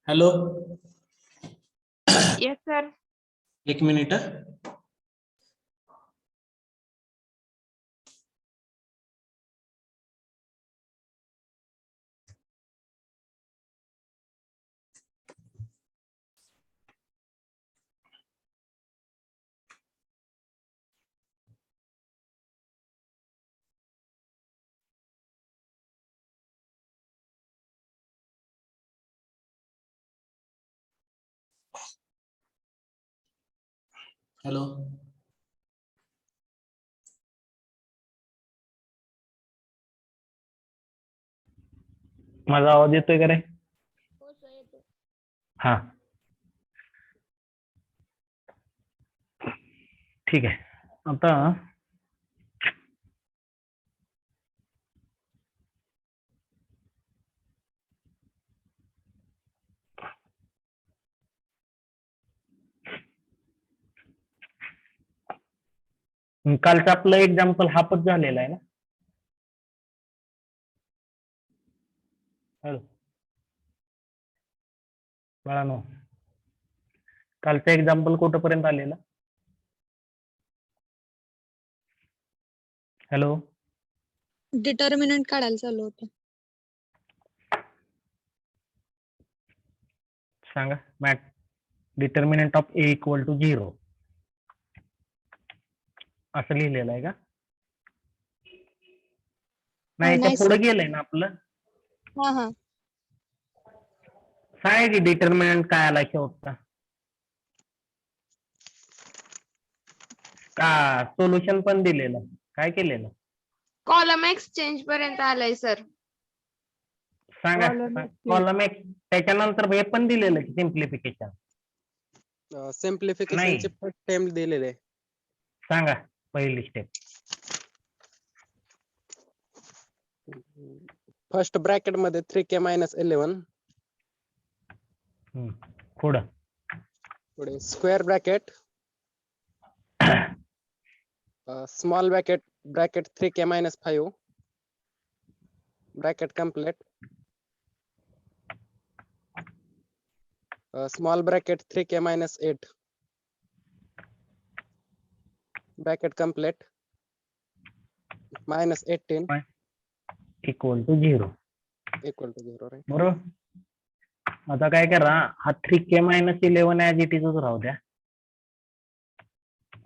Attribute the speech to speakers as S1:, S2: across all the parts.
S1: Hello,
S2: yes sir.
S1: एक minute. Hello,
S3: माझा आवाज येतोय का रे? हा, ठीक आहे. आता कालचं आपलं एक्झाम्पल हापच झालेला आहे ना? हॅलो बाळानो, कालचं एक्झाम्पल कुठंपर्यंत आलेलं? हॅलो,
S4: डिटर्मिनंट काढायला चालू होतं.
S3: सांगा. मॅट determinant of A equal to 0 असं लिहिलेलं आहे का? नाही,
S4: नाही
S3: पुढे
S4: सर.
S3: गेलंय ना आपलं.
S4: हा हा.
S3: सांगा की डिटर्मिनंट काय आला शेवटचा? का सोल्युशन पण दिलेलं, काय केलेलं
S2: कॉलम एक्सचेंज पर्यंत आलंय सर.
S3: सांगा. कॉलम एक, त्याच्यानंतर हे पण दिलेलं की सिम्प्लिफिकेशन.
S5: सिम्प्लिफिकेशनचे फर्स्ट टाइम दिलेले.
S3: सांगा पहिली स्टेप.
S5: फर्स्ट ब्रॅकेट मध्ये 3k मायनस 11
S3: पुढं
S5: पुढे square bracket small bracket 3k minus 5 bracket complete small bracket 3k minus 8 bracket complete minus 18
S3: equal to 0.
S5: Equal to 0 right.
S3: बरोबर. आता काय करा, हा 3k मायनस 11 ऍज इट इजच राहू द्या.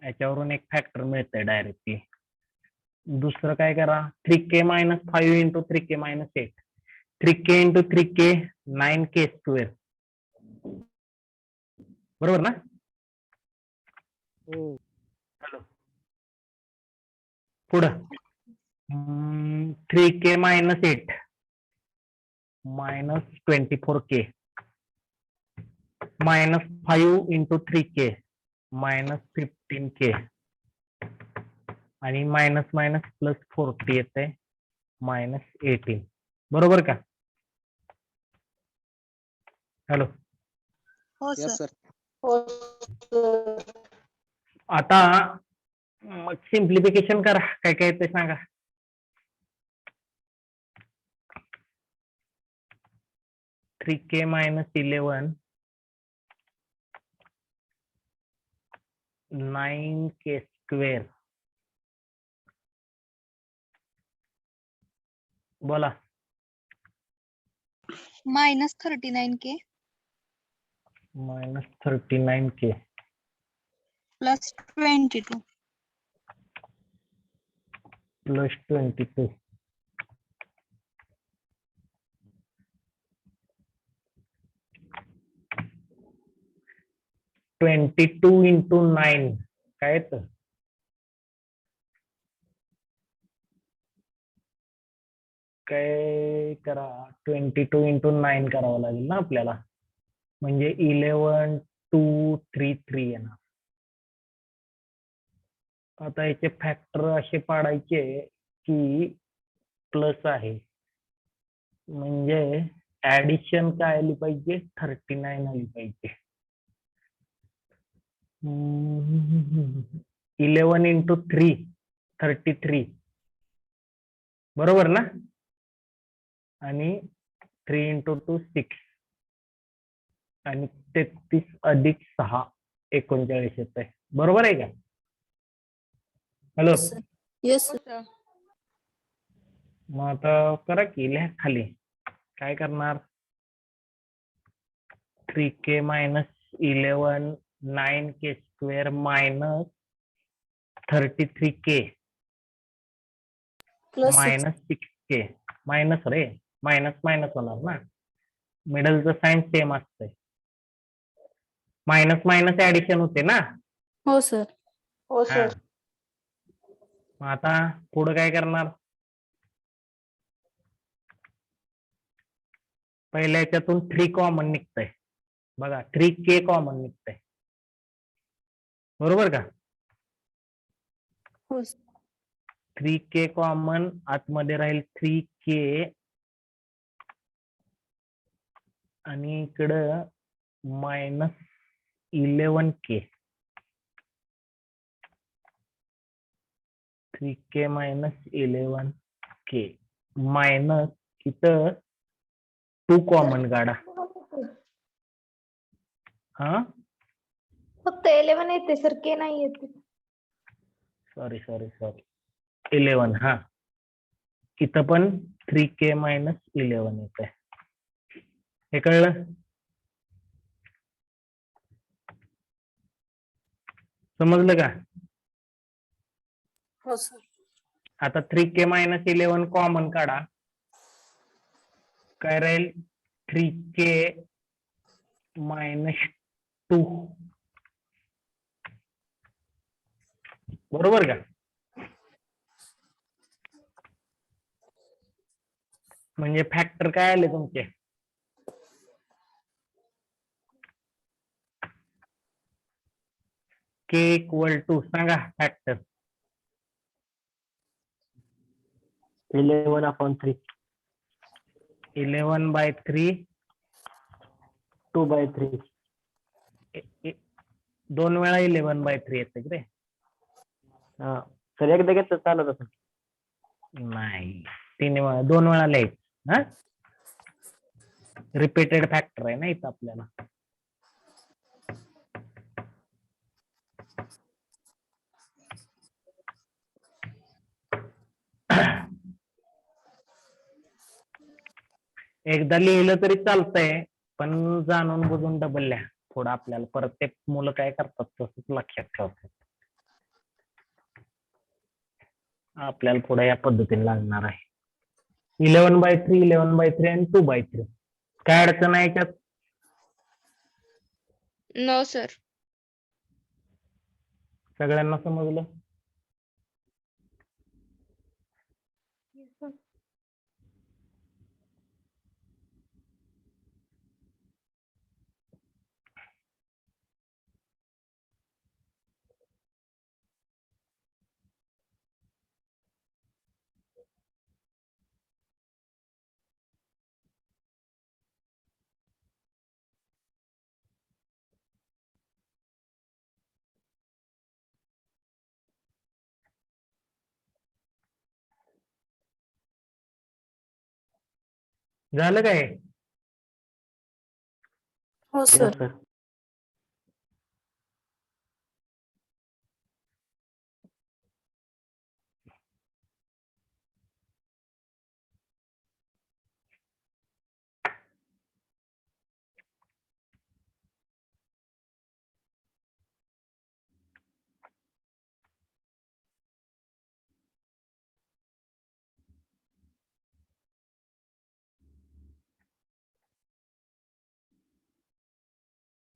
S3: याच्यावरून एक फॅक्टर मिळतंय डायरेक्टली. दुसरं काय करा, 3k minus 5 into 3k minus 8. 3k into 3k 9k square. बरोबर ना? हॅलो, पुढं 3k minus 8 minus 24k minus 5 into 3k minus 15k आणि मायनस मायनस प्लस 40 येते मायनस 18. बरोबर का? हॅलो,
S4: हो
S5: यस
S4: सर.
S5: सर.
S3: आता मग सिम्प्लिफिकेशन करा, काय काय ते सांगा. थ्री के मायनस 11 9k स्क्वेअर. बोला.
S4: Minus 39k
S3: minus 39k
S4: plus 22
S3: plus 22. Twenty two into 9 काय येतं? काय करा, 22 इंटू 9 करावं लागेल ना आपल्याला, म्हणजे 11233 येणार. आता याचे फॅक्टर असे पाडायचे की प्लस आहे, म्हणजे ऍडिशन काय आली पाहिजे, 39 आली पाहिजे. 11 इंटू 3 33 बरोबर ना, आणि 3 इंटू 2 6 आणि 33 अधिक 6 39 येत आहे. बरोबर आहे का? हॅलो,
S4: येस
S2: हो सर.
S3: मग आता करा की, लिहा खाली. काय करणार, 3k minus 11 9k square minus 33k minus 6k minus रे, मायनस मायनस होणार ना, मिडलचं साइन सेम असतंय. मायनस मायनस ऍडिशन होते ना.
S4: हो सर.
S5: हो
S3: हा. मग आता पुढे काय करणार, पहिल्या याच्यातून 3 कॉमन निघतंय बघा, 3k कॉमन निघतंय. बरोबर का?
S4: हो
S3: 3k कॉमन आतमध्ये राहील 3k आणि इकडं minus 11k. 3k minus 11k minus इथं 2 कॉमन काढा. हा,
S6: फक्त 11 येते सर, के नाही येते.
S3: सॉरी 11. हा, इथं पण 3k मायनस 11 येत आहे. हे कळलं? समजलं का?
S4: हो सर.
S3: आता 3k मायनस 11 कॉमन काढा, काय राहील, 3k मायनस 2. बरोबर का? म्हणजे फॅक्टर काय आले तुमचे, के इक्वल टू सांगा फॅक्टर
S7: 11/3
S3: 11/3
S7: 2/3
S3: 2 वेळा 11/3 येते रे.
S7: हा सर एकदा घेतलं चालत असेल.
S3: नाही 2 वेळा लिहायचं. हा रिपीटेड फॅक्टर आहे ना इथं आपल्याला. एकदा लिहिलं तरी चालतंय पण जाणून बुजून डबल लिहा. थोडं आपल्याला परत ते मुलं काय करतात तसंच लक्षात ठेवतात. आपल्याला पुढे या पद्धतीने लागणार आहे. 11/3 11/3 आणि 2/3 काय अडचण आहे याच्यात?
S2: No sir.
S3: सगळ्यांना समजलं? झालं काय?
S4: हो
S7: Yes,
S4: सर.
S7: sir.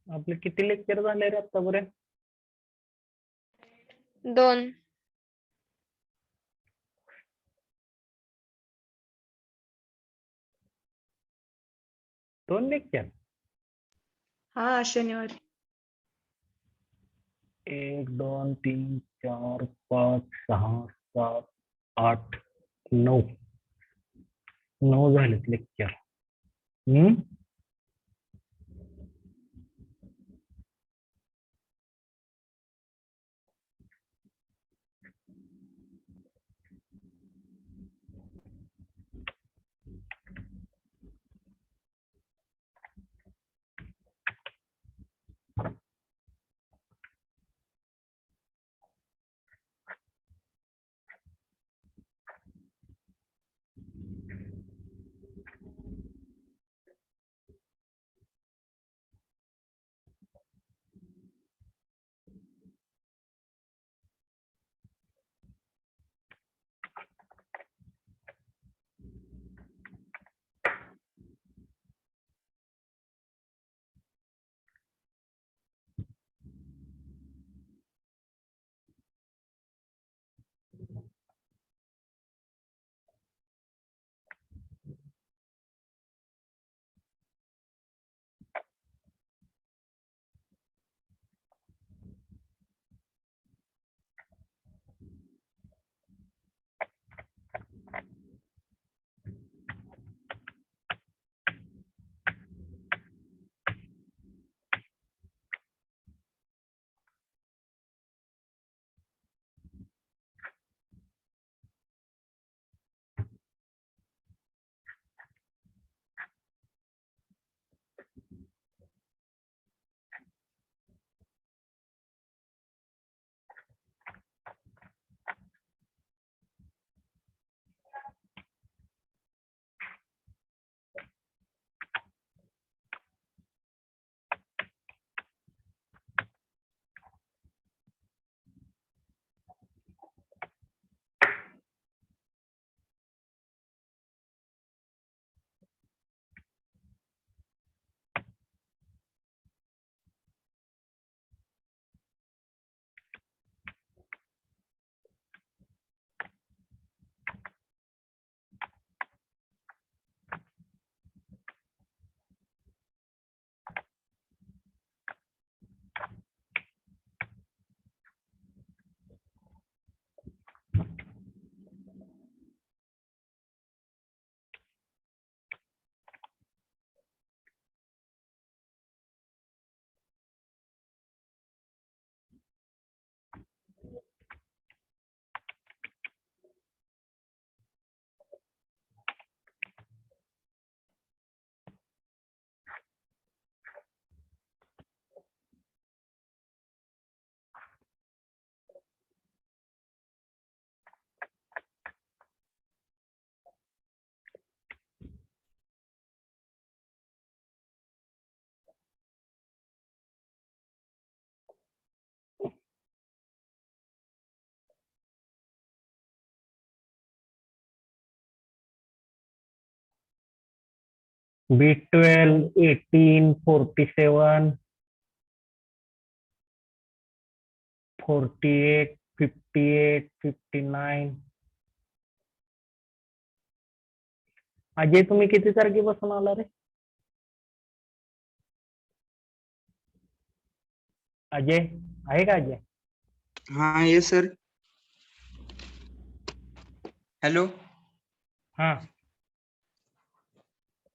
S3: आपले किती लेक्चर झाले रे आतापर्यंत?
S2: 2.
S3: 2 लेक्चर.
S4: हा शनिवारी.
S3: 1 2 3 4 5 6 7 8 9 9 झालेत लेक्चर. B12 18 47 48 58 59. अजय तुम्ही किती तारखेपासून आला रे? अजय आहे का अजय?
S8: हाँ ये सर। हेलो।
S3: हा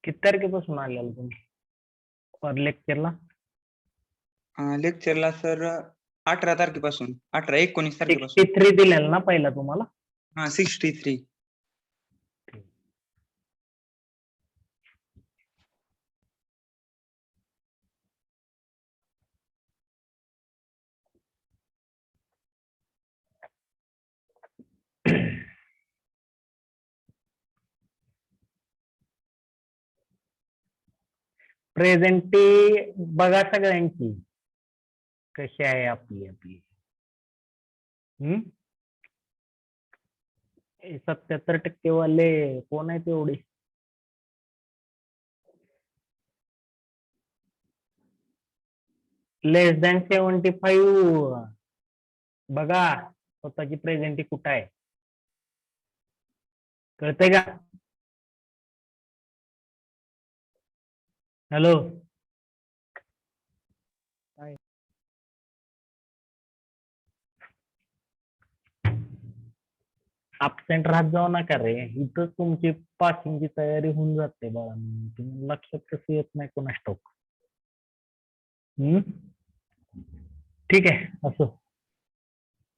S3: किती तारखेपासून आलेला तुम्ही पर लेक्चरला?
S8: लेक्चरला सर 18 तारखेपासून 18-19 तारखेपासून.
S3: 63 दिलेलं ना पहिला तुम्हाला?
S8: हाँ 63.
S3: प्रेझेंटी बघा सगळ्यांची कशी आहे आपली आपली. 77% वाले कोण आहेत एवढे? लेस दॅन 75 बघा स्वतःची प्रेझेंटी कुठं आहे कळतंय का? हॅलो. अबसेंट राहत जाऊ नका रे, इथं तुमची पासिंगची तयारी होऊन जाते बाळा. तुम्ही लक्षात कसं येत नाही कोणास ठाऊक. ठीक आहे असो,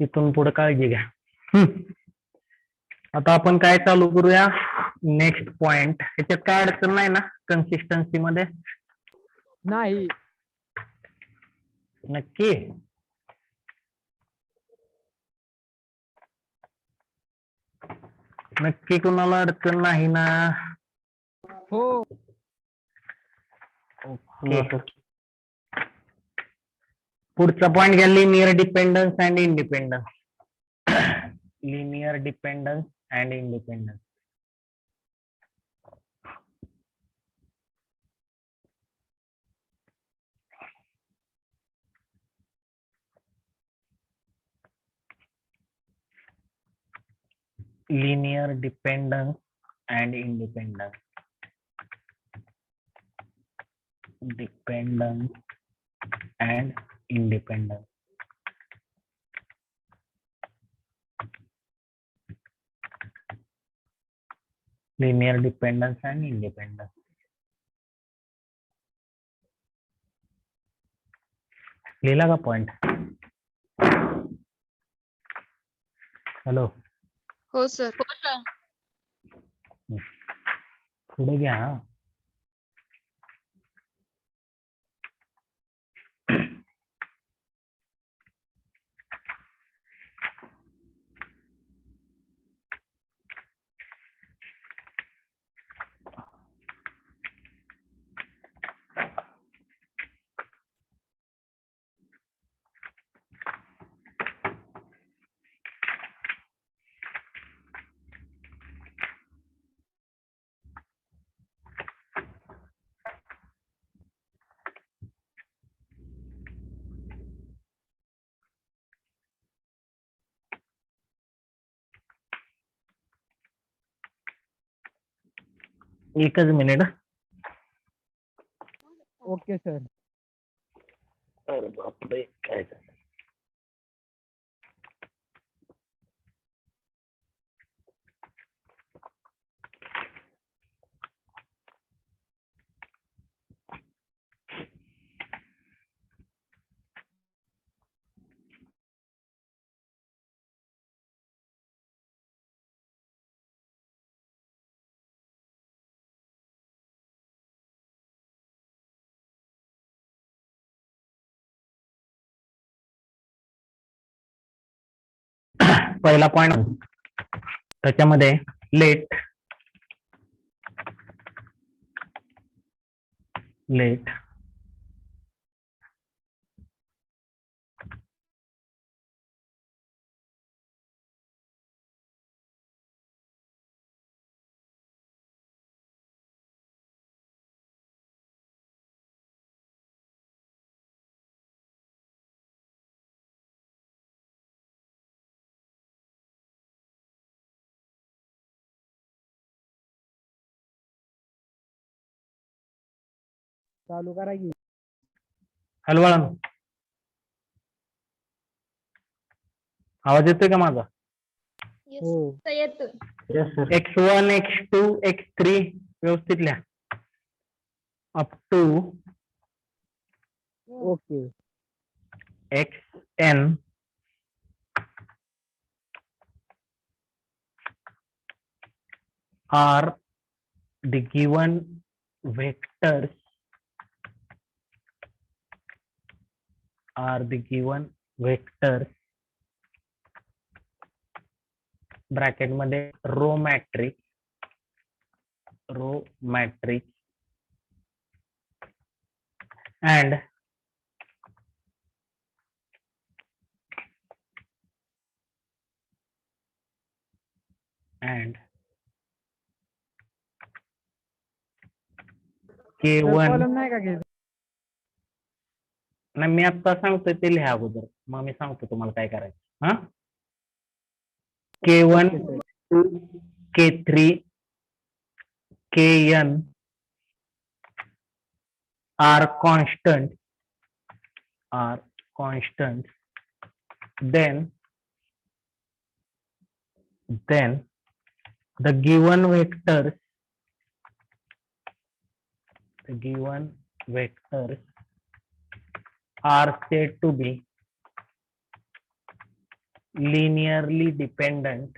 S3: इथून पुढे काळजी घ्या. आता आपण काय चालू करूया नेक्स्ट पॉइंट. ह्याच्यात काय अडचण नाही ना कन्सिस्टन्सी मध्ये?
S9: नाही.
S3: नक्की? नक्की कुणाला अडचण नाही ना?
S9: हो.
S3: ओके. पुढचा पॉइंट घ्या, linear dependence and independence. Linear dependence and independence. linear dependence and independence. Dependence and independence. Linear dependence and independence. लिहिला का पॉइंट? हॅलो.
S2: हो सर.
S3: पुढे घ्या. एकच मिनिट.
S9: Okay sir.
S3: अरे बापरे काय झालं? पहिला पॉइंट त्याच्यामध्ये लेट
S9: चालू करा की.
S3: हॅलो बाळांनो, आवाज येतोय का माझा?
S9: हो.
S6: येतोय.
S7: Yes sir.
S3: x1 x2 x3 व्यवस्थित लिहा up to
S9: okay.
S3: xn are the given vectors bracket मध्ये row matrix and K1
S9: column नाही का घ्यायचं?
S3: नाही, मी आता सांगतोय ते लिहा अगोदर, मग मी सांगतो तुम्हाला काय करायचं. हा, K1 K3 Kn are constants, then the given vectors are said to be linearly dependent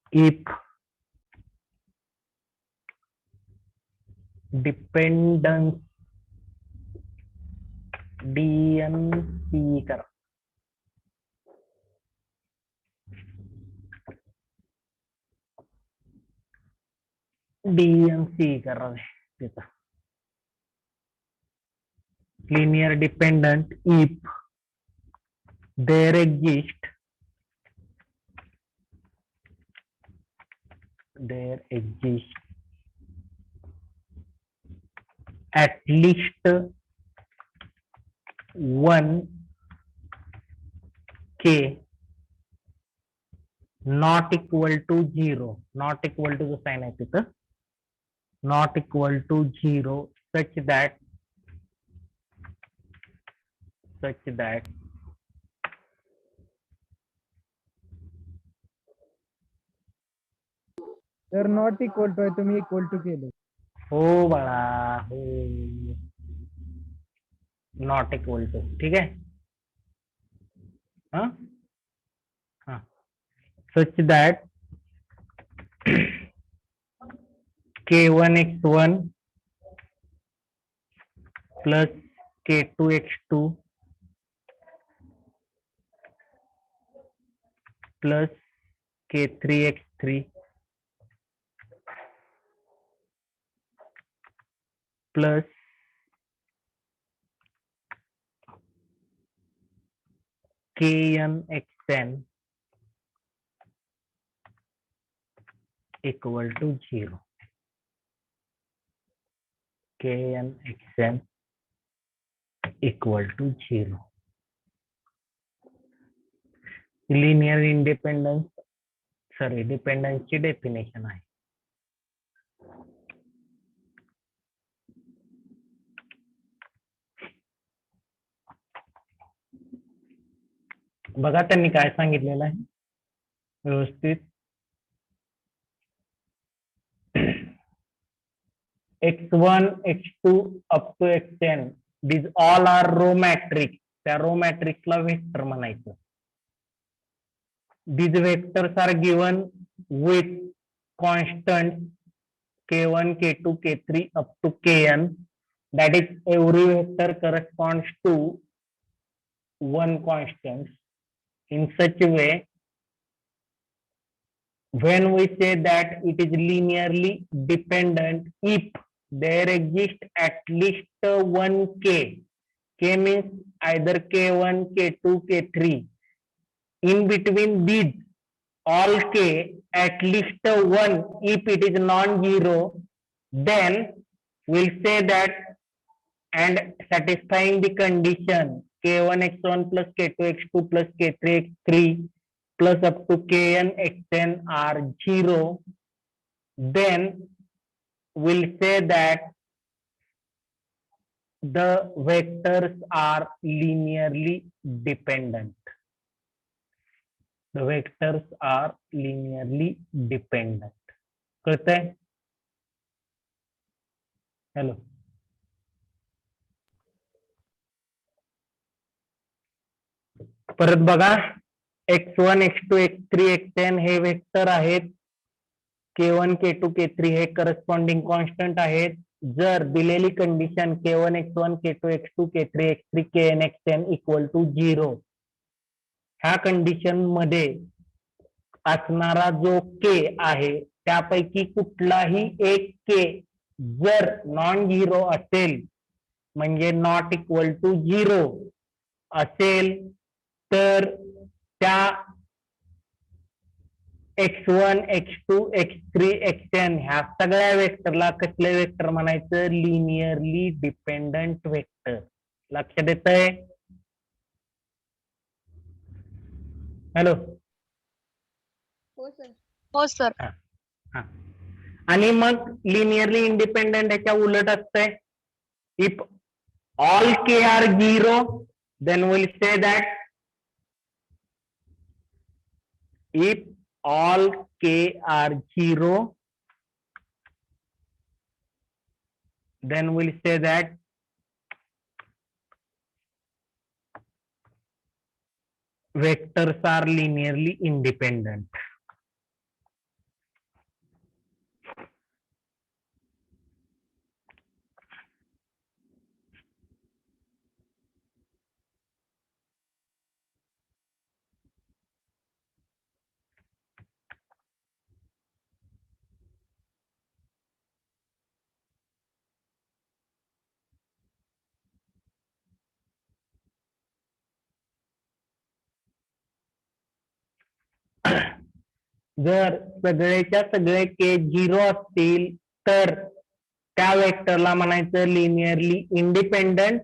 S3: if dependence DNC करा. DNC करा तिथं. Linear dependent if there exists at least one k not equal to 0, not equal to the sign आहे तिथं, not equal to 0 such that
S9: तर not equal to आहे, तुम्ही equal to केलं.
S3: हो बाळा, हो, नॉट इक्वल टू. ठीक आहे. हा हा, such that K1 x1 plus K2 x2 plus K3 x3 plus Kn xn equal to 0. Kn xn equal to 0. Linear dependence ची डेफिनेशन आहे. बघा त्यांनी काय सांगितलेलं आहे व्यवस्थित. x1 x2 up to xn these all are row matrix. त्या row मॅट्रिक्सला vector म्हणायचं. These vectors are given with constant K1, K2, K3 up to Kn. That is, every vector corresponds to one constant. In such a way, when we say that it is linearly dependent if there exists at least one K. K means either K1, K2, K3. In between these all K at least one, if it is non-zero, then we'll say that and satisfying the condition k1 x1 plus k2 x2 plus k3 x3 plus up to kn xn are 0, then we'll say that the vectors are linearly dependent. The vectors are linearly dependent. कळतंय? Hello, परत बघा, x1 x2 x3 xn हे vector आहेत, k1 k2 k3 हे corresponding constant आहेत. जर दिलेली condition k1 x1 k2 x2 k3 x3 kn xn equal to 0, ह्या कंडिशन मध्ये असणारा जो k आहे त्यापैकी कुठलाही एक k जर नॉन झिरो असेल, म्हणजे नॉट इक्वल टू 0 असेल, तर त्या x1 x2 x3 xn ह्या सगळ्या वेक्टरला कसले वेक्टर म्हणायचं? Linearly dependent vector. लक्षात येतंय? हॅलो,
S2: हो सर.
S3: आणि मग लिनियरली इंडिपेंडंट याच्या उलट असतंय. If all k are 0, then we'll say that if all k are 0, then we'll say that vectors are linearly independent. जर सगळेच्या सगळे के 0 असतील तर त्या वेक्टरला म्हणायचं लिनियरली इंडिपेंडंट.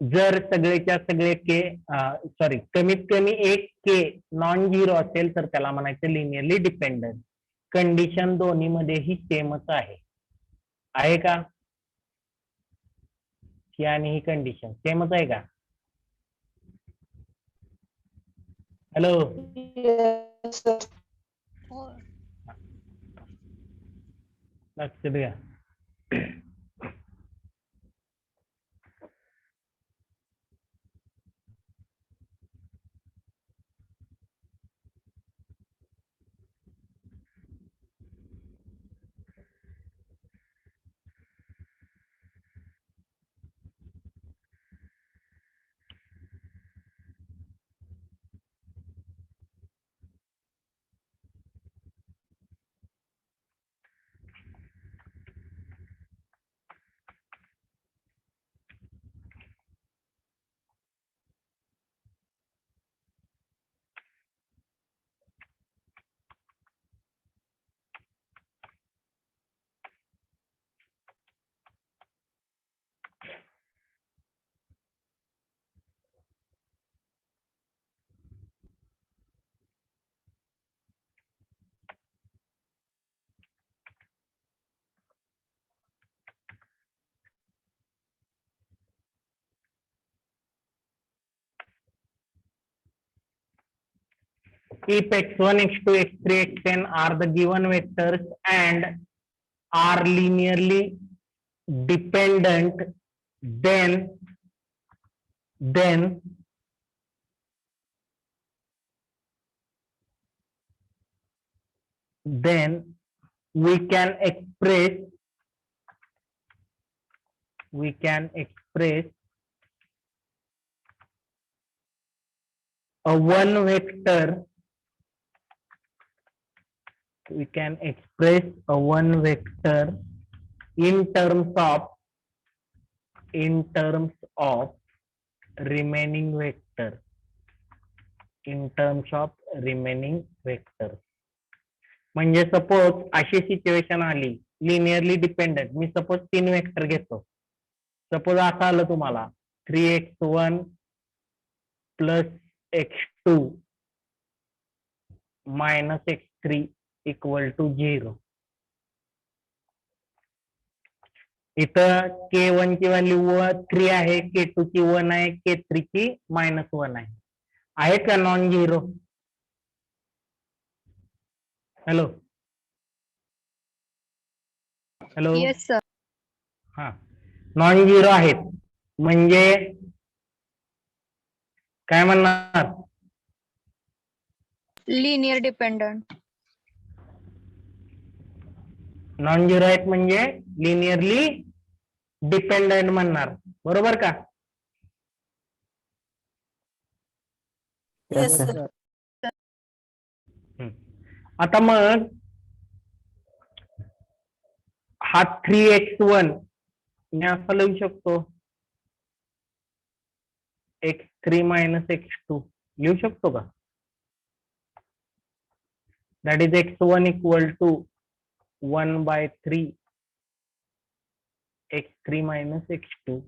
S3: जर सगळेच्या सगळे के कमीत कमी एक के नॉन झिरो असेल तर त्याला म्हणायचं लिनियरली डिपेंडंट. कंडिशन दोन्ही मध्येही सेमच आहे का? ही आणि ही कंडिशन सेमच आहे का? Hello,
S5: Yes, sir.
S3: लक्ष द्या. If x1, x2, x3, xn are the given vectors and are linearly dependent, then we can express a one vector. We can express a one vector in terms of remaining vector. In terms of remaining vector. म्हणजे suppose अशी situation आली linearly dependent. मी suppose 3 vector घेतो. Suppose असं आलं तुम्हाला 3x1 plus x2 minus x3 equal to 0. इथं K1 ची value 3 आहे, K2 ची 1 आहे, K3 ची -1 आहे. आहेत का non zero? Hello hello
S2: yes sir.
S3: हा, नॉन झिरो आहेत म्हणजे काय म्हणणार?
S2: Linear dependent.
S3: नॉन झिरो आहेत म्हणजे लिनियरली डिपेंडंट म्हणणार, बरोबर का?
S7: Yes, sir.
S3: आता मग हा 3x1 मी असं लिहू शकतो, x3 minus x2 लिहू शकतो का? That is x1 equal to 1/3 x3 minus x2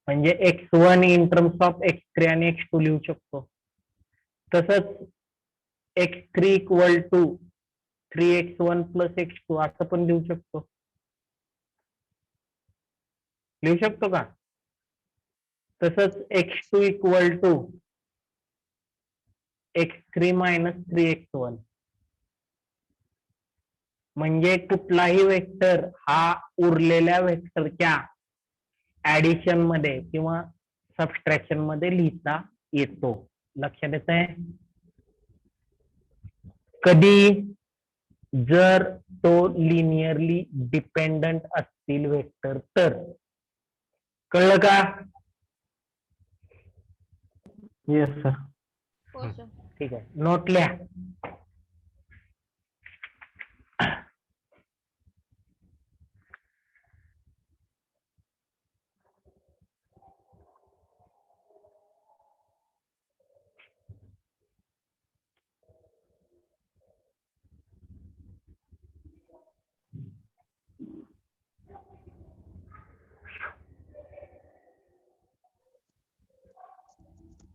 S3: म्हणजे x1 in terms of x3 आणि x2 लिहू शकतो. तसंच x3 equal to 3x1 plus x2 असं पण लिहू शकतो. लिहू शकतो का? तसंच x2 equal to x3 minus 3x1 म्हणजे कुठलाही वेक्टर हा उरलेल्या वेक्टरच्या ऍडिशन मध्ये किंवा सबट्रॅक्शन मध्ये लिहिता येतो. लक्षात येत आहे? कधी? जर तो लिनियरली डिपेंडंट असतील वेक्टर तर. कळलं का?
S7: Yes, sir.
S2: हो सर.
S3: ठीक आहे, नोट लिहा.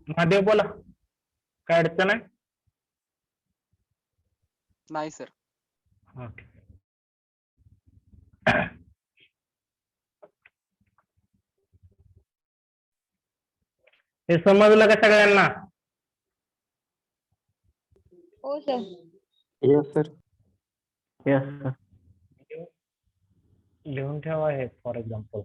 S3: महादेव बोला, काय अडचण आहे?
S10: नाही सर.
S3: ओके. हे समजलं का सगळ्यांना?
S2: हो sir.
S7: Yes, sir. Yes, sir.
S3: लिहून ठेवा हे फॉर एक्झाम्पल.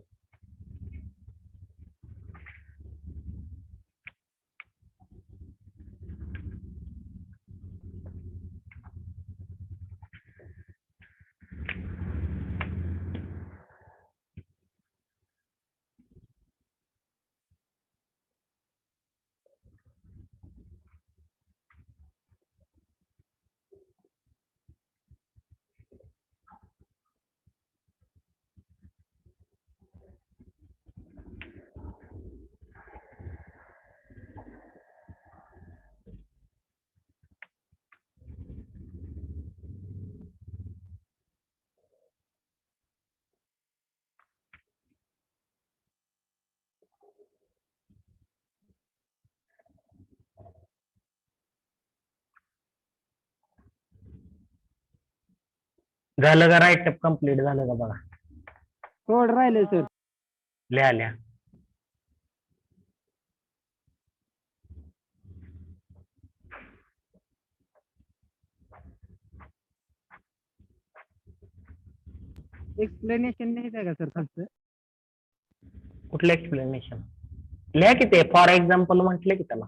S3: झालं का? राईट कम्प्लीट झालं का बघा?
S9: कोड राहिले सर.
S3: लिहा लिहा.
S9: एक्सप्लेनेशन नाही आहे का सर खालचं?
S3: कुठलं एक्सप्लेनेशन? लिहा की ते फॉर एक्झाम्पल म्हटले की त्याला.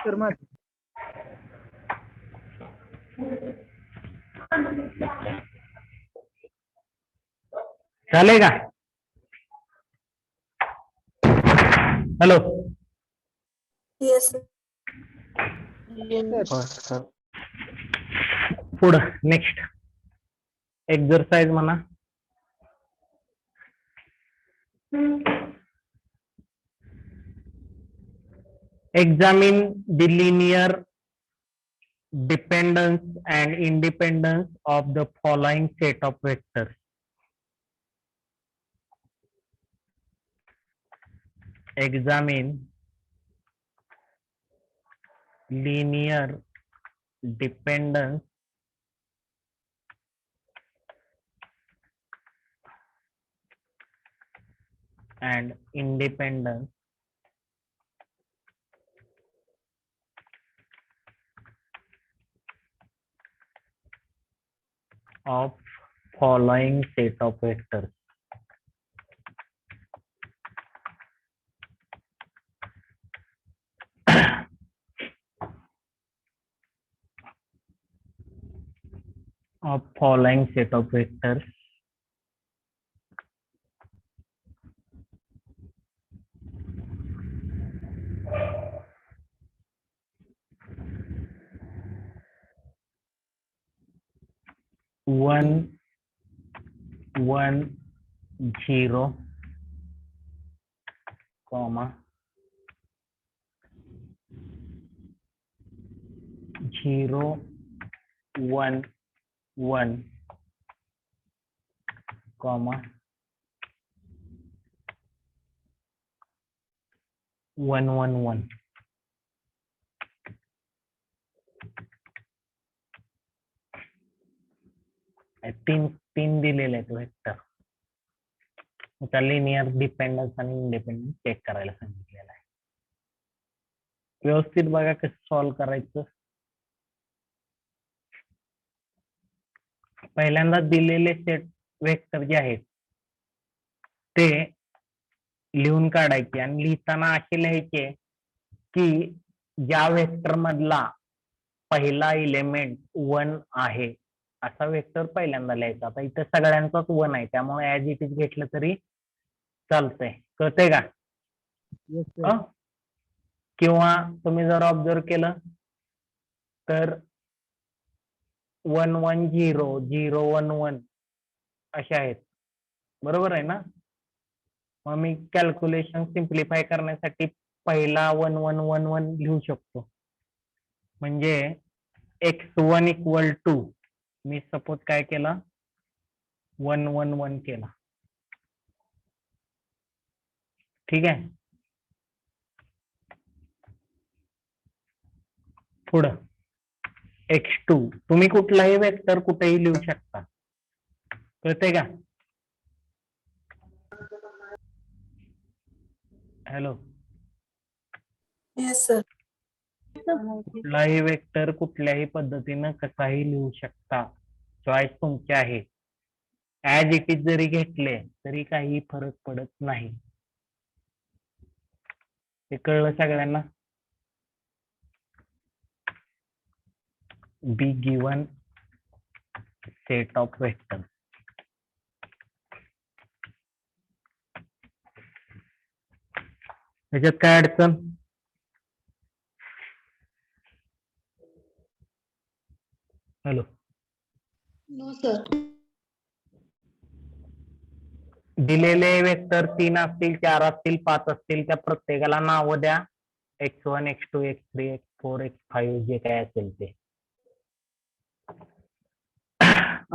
S9: सर माझं
S3: झालंय का? Hello
S5: Yes, sir. Yes.
S7: हो सर.
S3: पुढं नेक्स्ट एक्सरसाइज म्हणा. Examine the linear dependence and independence of the following set of vectors. Examine linear dependence and independence of following set of vectors. Of following set of vectors. One, 0, comma 0, 1, 1, comma 1, 1, 1. तीन दिलेले आहेत vector. त्याचा linear dependence आणि independence check करायला सांगितलेलं आहे. व्यवस्थित बघा कसं सॉल्व्ह करायचं. पहिल्यांदा दिलेले सेट वेक्टर जे आहेत ते लिहून काढायचे आणि लिहिताना असे लिहायचे की ज्या वेक्टर मधला पहिला एलिमेंट 1 आहे असा वेक्टर पहिल्यांदा लिहायचा. आता इथे सगळ्यांचाच 1 आहे त्यामुळे ऍज इट इज घेतलं तरी चालतंय. कळतंय का?
S9: Yes, sir.
S3: किंवा तुम्ही जर ऑब्झर्व केलं तर 1, 1, 0, 0, 1, 1 असे आहेत. बरोबर आहे ना? मग मी कॅल्क्युलेशन सिम्प्लिफाय करण्यासाठी पहिला 1, 1, 1, 1 लिहू शकतो. म्हणजे x1 equal to me suppose काय केला 1, 1, 1 केला. ठीक आहे. पुढं x2 तुम्ही कुठलाही वेक्टर कुठेही लिहू शकता. कळतंय का? हॅलो.
S5: Yes, sir.
S3: कुठलाही वेक्टर कुठल्याही पद्धतीनं कसाही लिहू शकता. चॉईस तुमची आहे. ऍज इट इज जरी घेतले तरी काही फरक पडत नाही. हे कळलं सगळ्यांना? Be given set of vector. त्याच्यात काय अडचण? हॅलो.
S5: No, sir.
S3: दिलेले वेक्टर 3 असतील 4 असतील 5 असतील त्या प्रत्येकाला नाव द्या. x1 x2 x3 x4 x5 जे काय असेल ते.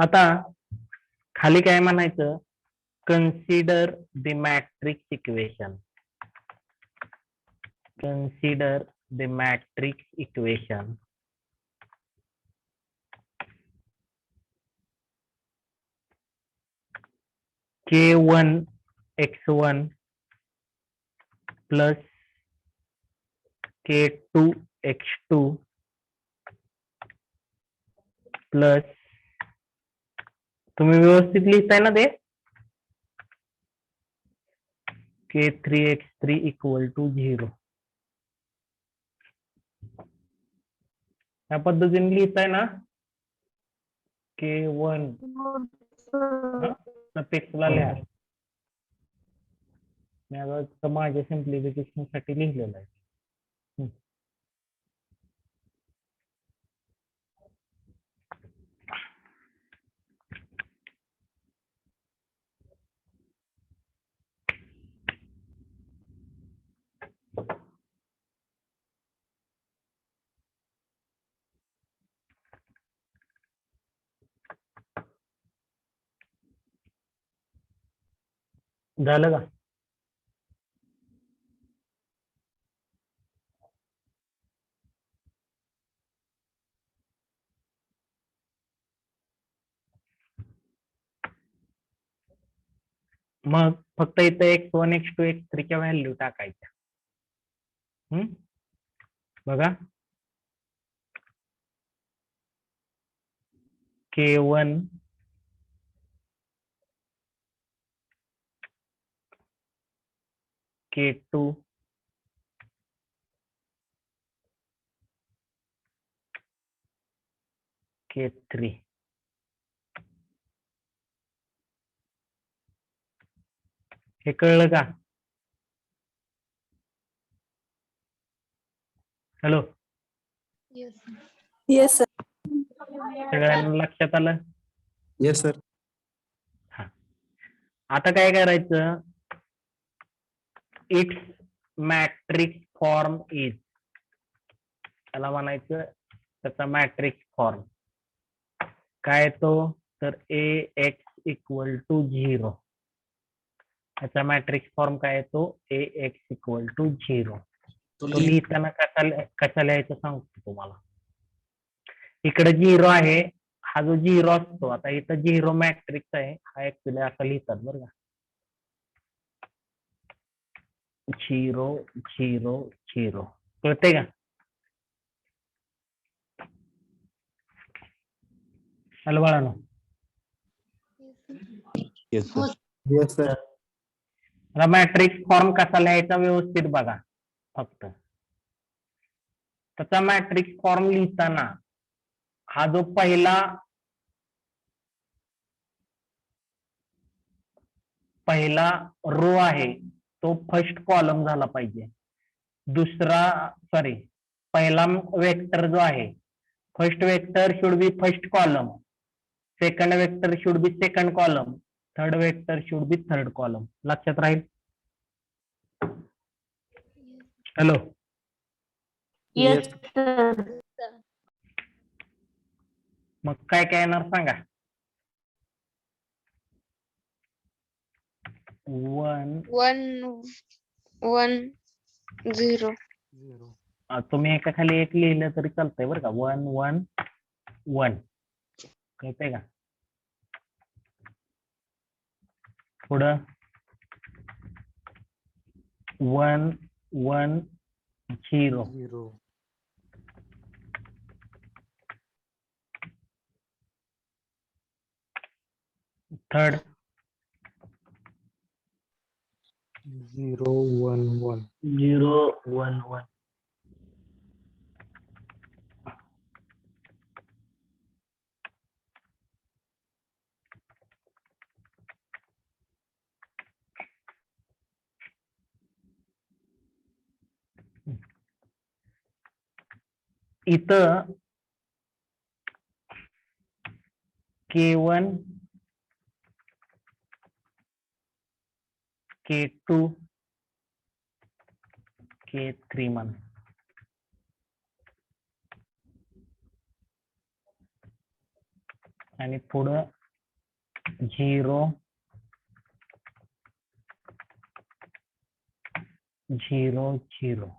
S3: आता खाली काय म्हणायचं? Consider the matrix equation. Consider the matrix equation k1 x1 plus k2 x2 plus तुम्ही व्यवस्थित लिहिताय ना ते k3 x3 equal to 0. या पद्धतीने लिहिताय ना k1 सफिक्सला लिहा. मी आता माझ्या सिम्प्लिफिकेशन साठी लिहिलेलं आहे. झालं का? मग फक्त इथं x1 x2 x3 च्या व्हॅल्यू टाकायच्या. बघा K1 K2 K3 हे कळलं का? Hello,
S4: yes sir.
S3: सगळ्यांना लक्षात आलं?
S7: Yes sir.
S3: आता काय करायचं? इट्स मॅट्रिक्स फॉर्म इज, त्याला म्हणायचं त्याचा मॅट्रिक्स फॉर्म काय तो, तर AX इक्वल टू 0. त्याचा मॅट्रिक्स फॉर्म काय तो AX इक्वल टू 0. तो लिहिताना कसा लिहायचं सांगतो तुम्हाला. इकडे 0 आहे, हा जो 0 असतो, आता इथं 0 मॅट्रिक्स आहे, हा ऍक्च्युली असा लिहितात बरं का, 0 0 0. कळते का? हॅलो बाळानो,
S7: येस
S5: हो
S7: sir. Yes sir.
S3: Matrix form कसा लिहायचा व्यवस्थित बघा. फक्त त्याचा मॅट्रिक्स फॉर्म लिहिताना हा जो पहिला रो आहे तो फर्स्ट कॉलम झाला पाहिजे. पहिला वेक्टर जो आहे, first vector should be first column, second vector should be second column, third vector should be third column. लक्षात राहील? Hello,
S7: yes.
S3: मग काय काय येणार सांगा? 1
S2: 1 0.
S3: तुम्ही एका खाली एक लिहिलं तरी चालतंय बरं का. 1 1 1. कळतंय का? पुढं 1 1 0. थर्ड
S7: 0 1 1.
S3: 0 1 1. इथं K1 K2 K3 म्हणा. आणि पुढं 0 0 0.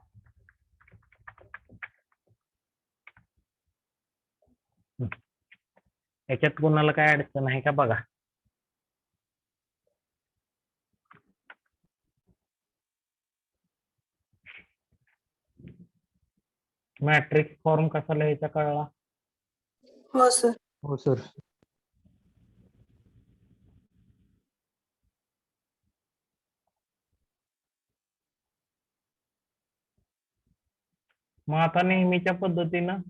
S3: याच्यात कोणाला काय अडचण आहे का बघा? मॅट्रिक्स फॉर्म कसा लिहायचा कळला?
S4: हो सर.
S7: हो सर.
S3: मग आता नेहमीच्या पद्धतीनं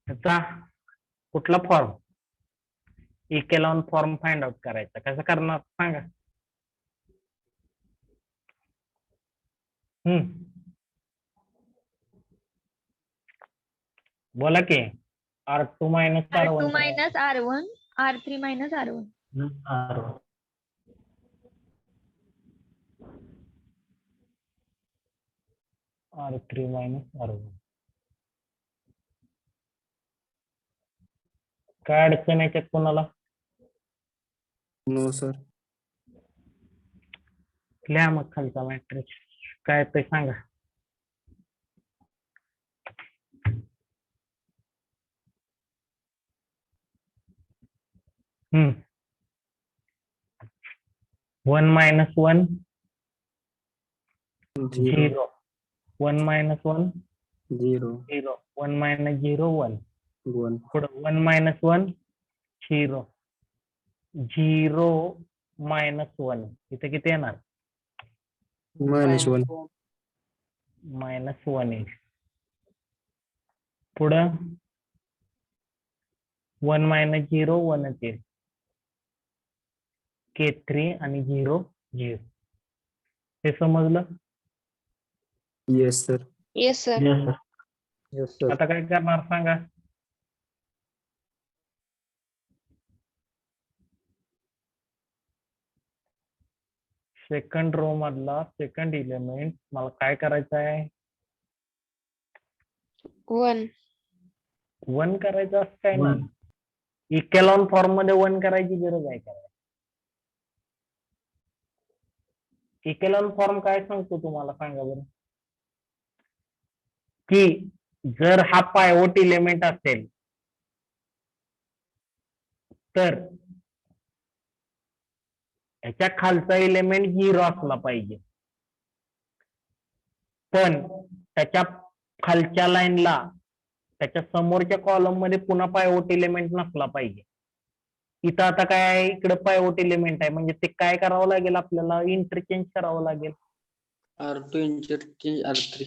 S3: त्याचा कुठला form, echelon form find out करायचा. कसं करणार सांगा? बोला की. R2 minus
S2: R2
S3: R1
S2: minus R1, R3 minus R1.
S3: R3 minus R1. काय अडचण याच्यात कोणाला?
S7: No sir.
S3: लिहा मग खालचा मॅट्रिक्स काय ते सांगा. हम्म 1 - 1 0 1 - 1
S9: 0
S3: 0 1 - 0 1
S9: 1
S3: पुढं 1 - 1 0 0 -1 इथे किती येणार
S9: -1
S3: -1 येईल. पुढं 1 - 0 1 येईल. K3 आणि 0 0 हे समजलं.
S9: Yes sir
S2: yes sir.
S7: Yes, sir.
S3: आता काय करणार सांगा. सेकंड रो मधला सेकंड इलेमेंट मला काय करायचं आहे
S2: 1
S3: 1 करायचं असं काय नाही. इकेलॉन फॉर्म मध्ये 1 करायची गरज आहे का. इकेलॉन फॉर्म काय सांगतो तुम्हाला सांगा बरं की जर हा पायवोट इलेमेंट असेल तर ह्याच्या खालचा इलेमेंट 0 असला पाहिजे पण त्याच्या खालच्या लाईनला त्याच्या समोरच्या कॉलम मध्ये पुन्हा पायवोट इलेमेंट नसला पाहिजे. इथं आता काय आहे इकडे पायवोट इलेमेंट आहे म्हणजे ते काय करावं लागेल आपल्याला इंटरचेंज करावं लागेल.
S9: R2 interchange R3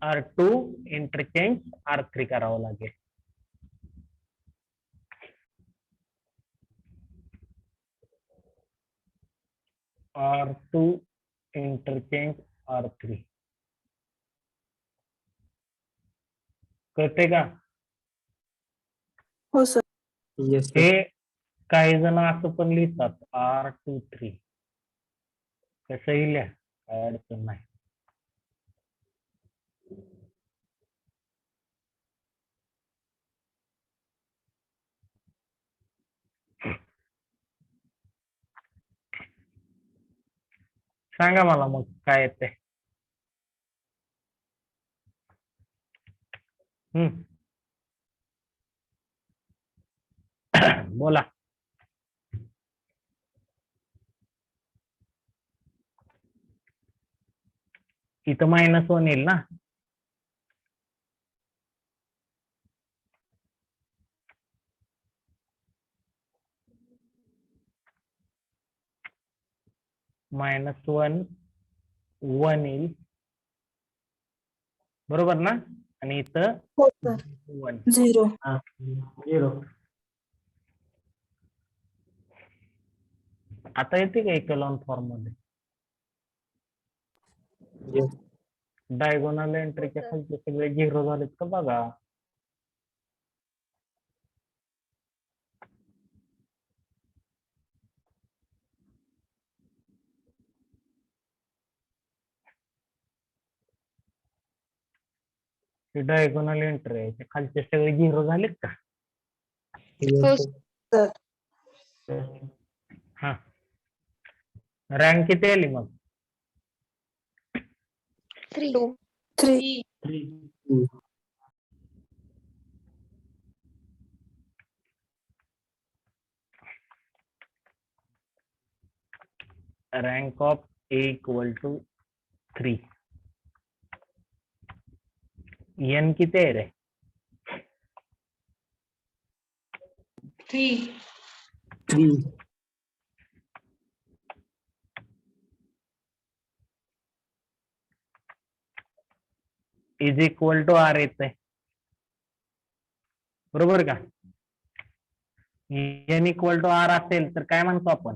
S3: R2 interchange R3 करावं लागेल. R2 इंटरचेंज R3 कळते का.
S4: हो सर.
S9: येस सर
S3: हे काही जण असं पण लिहितात R23 कसंही लिहा काय अडचण नाही. सांगा मला मग काय येते. बोला. इथं -1 येईल ना. -1 1 येईल बरोबर ना आणि इथं
S4: हो सर.
S3: 1
S4: 0
S3: 0. आता येते का इकेलॉन फॉर्म मध्ये
S9: येस
S3: डायगोनल एंट्रीच्या खालचे सगळे 0 झालेत का बघा. डायगोनल एंट्री आहे त्या खालचे सगळे 0 झालेत का.
S2: हो
S4: सर.
S3: हा रँक किती आली मग
S2: 3
S4: 3
S3: रँक ऑफ A = 3. n किती आहे रे
S9: 3
S3: = R येत आहे बरोबर का. n = R असेल तर काय म्हणतो आपण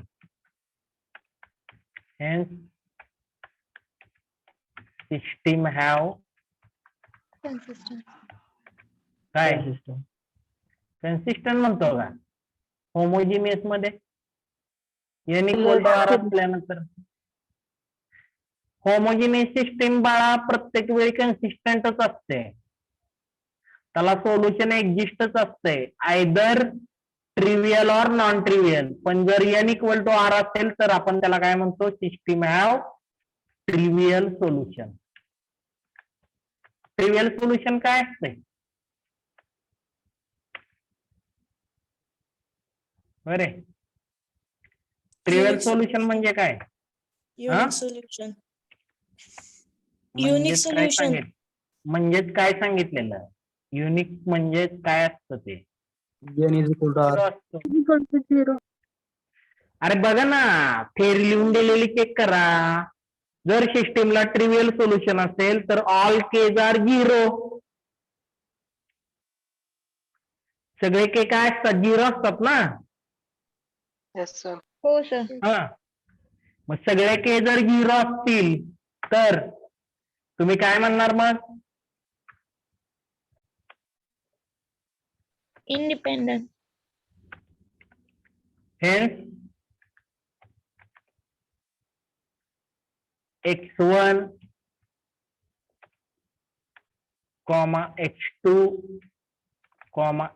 S3: hence system have काय कन्सिस्टंट म्हणतो का होमोजिनियस मध्ये n = R असल्यानंतर होमोजिनियस सिस्टीम बाळा प्रत्येक वेळी कन्सिस्टंटच असते त्याला सोल्युशन एक्झिस्टच असते. आयदर ट्रिव्हियल ऑर नॉन ट्रिव्हियल, पण जर n इक्वल टू आर असेल तर आपण त्याला काय म्हणतो, सिस्टीम हॅव ट्रिव्हियल सोल्युशन. ट्रिव्हियल सोल्युशन काय असते? बरे, ट्रिव्हियल सोल्युशन म्हणजे काय?
S4: Unique solution.
S3: म्हणजेच काय सांगितलेलं? युनिक म्हणजे काय असतं ते?
S7: n is equal to r.
S3: असतं. अरे बघा ना, थेअरी लिहून दिलेली चेक करा. जर सिस्टीमला ट्रिव्हियल सोल्युशन असेल तर ऑल केज आर 0. सगळे के काय असतात? 0 असतात ना.
S2: हो सर.
S3: हा, मग सगळे के जर 0 असतील तर तुम्ही काय म्हणणार मग?
S2: Independent.
S3: Hence, x1, x2,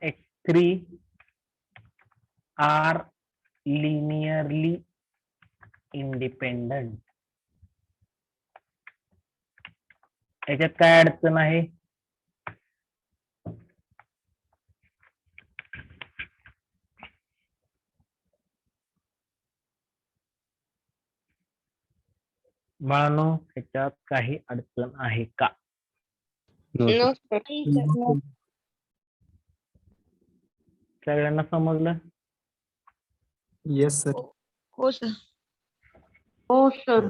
S3: x3 are linearly independent. याच्यात काय अडचण आहे? बाळांनो, याच्यात काही अडचण आहे का?
S2: No sir.
S3: सगळ्यांना समजलं?
S7: Yes, sir.
S2: हो सर.
S6: हो सर.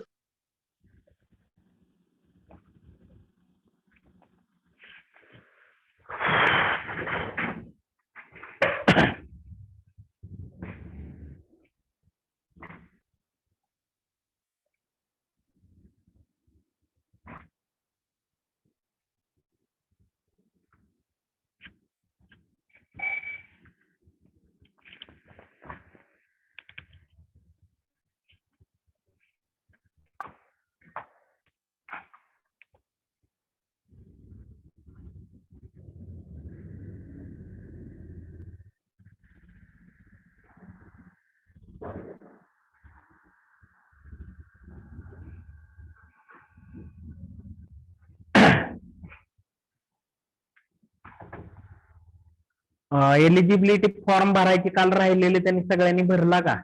S3: एलिजिबिलिटी फॉर्म भरायची काल राहिलेले त्यांनी सगळ्यांनी भरला का?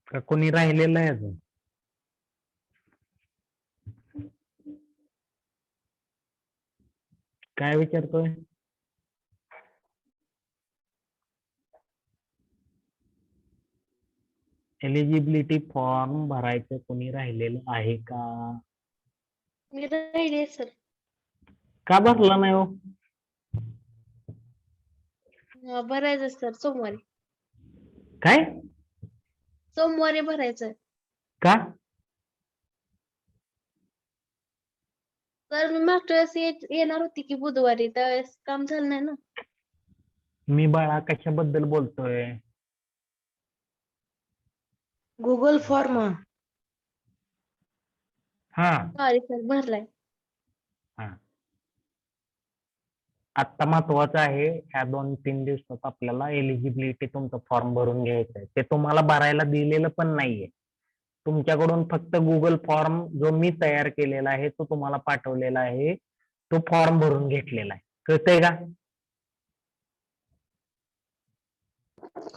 S3: का कोणी राहिलेलं आहे अजून? काय विचारतोय? एलिजिबिलिटी फॉर्म भरायचं कोणी राहिलेलं आहे का?
S2: मी राहिले सर.
S3: का भरला नाही हो?
S2: भरायचं सर सोमवारी.
S3: काय?
S2: सोमवारी भरायचं.
S3: का?
S2: तर मी मागच्या वेळेस येणार होती की बुधवारी, त्यावेळेस काम झालं नाही ना.
S3: मी बाळा कशाबद्दल बोलतोय?
S6: Google form.
S3: हा,
S2: सॉरी सर, भरलाय.
S3: आता महत्वाचं आहे, ह्या 2-3 दिवसात आपल्याला एलिजिबिलिटी तुमचा फॉर्म भरून घ्यायचा आहे. ते तुम्हाला भरायला दिलेलं पण नाहीये. तुमच्याकडून फक्त गुगल फॉर्म जो मी तयार केलेला आहे तो तुम्हाला पाठवलेला आहे, तो फॉर्म भरून घेतलेला आहे. कळतंय का?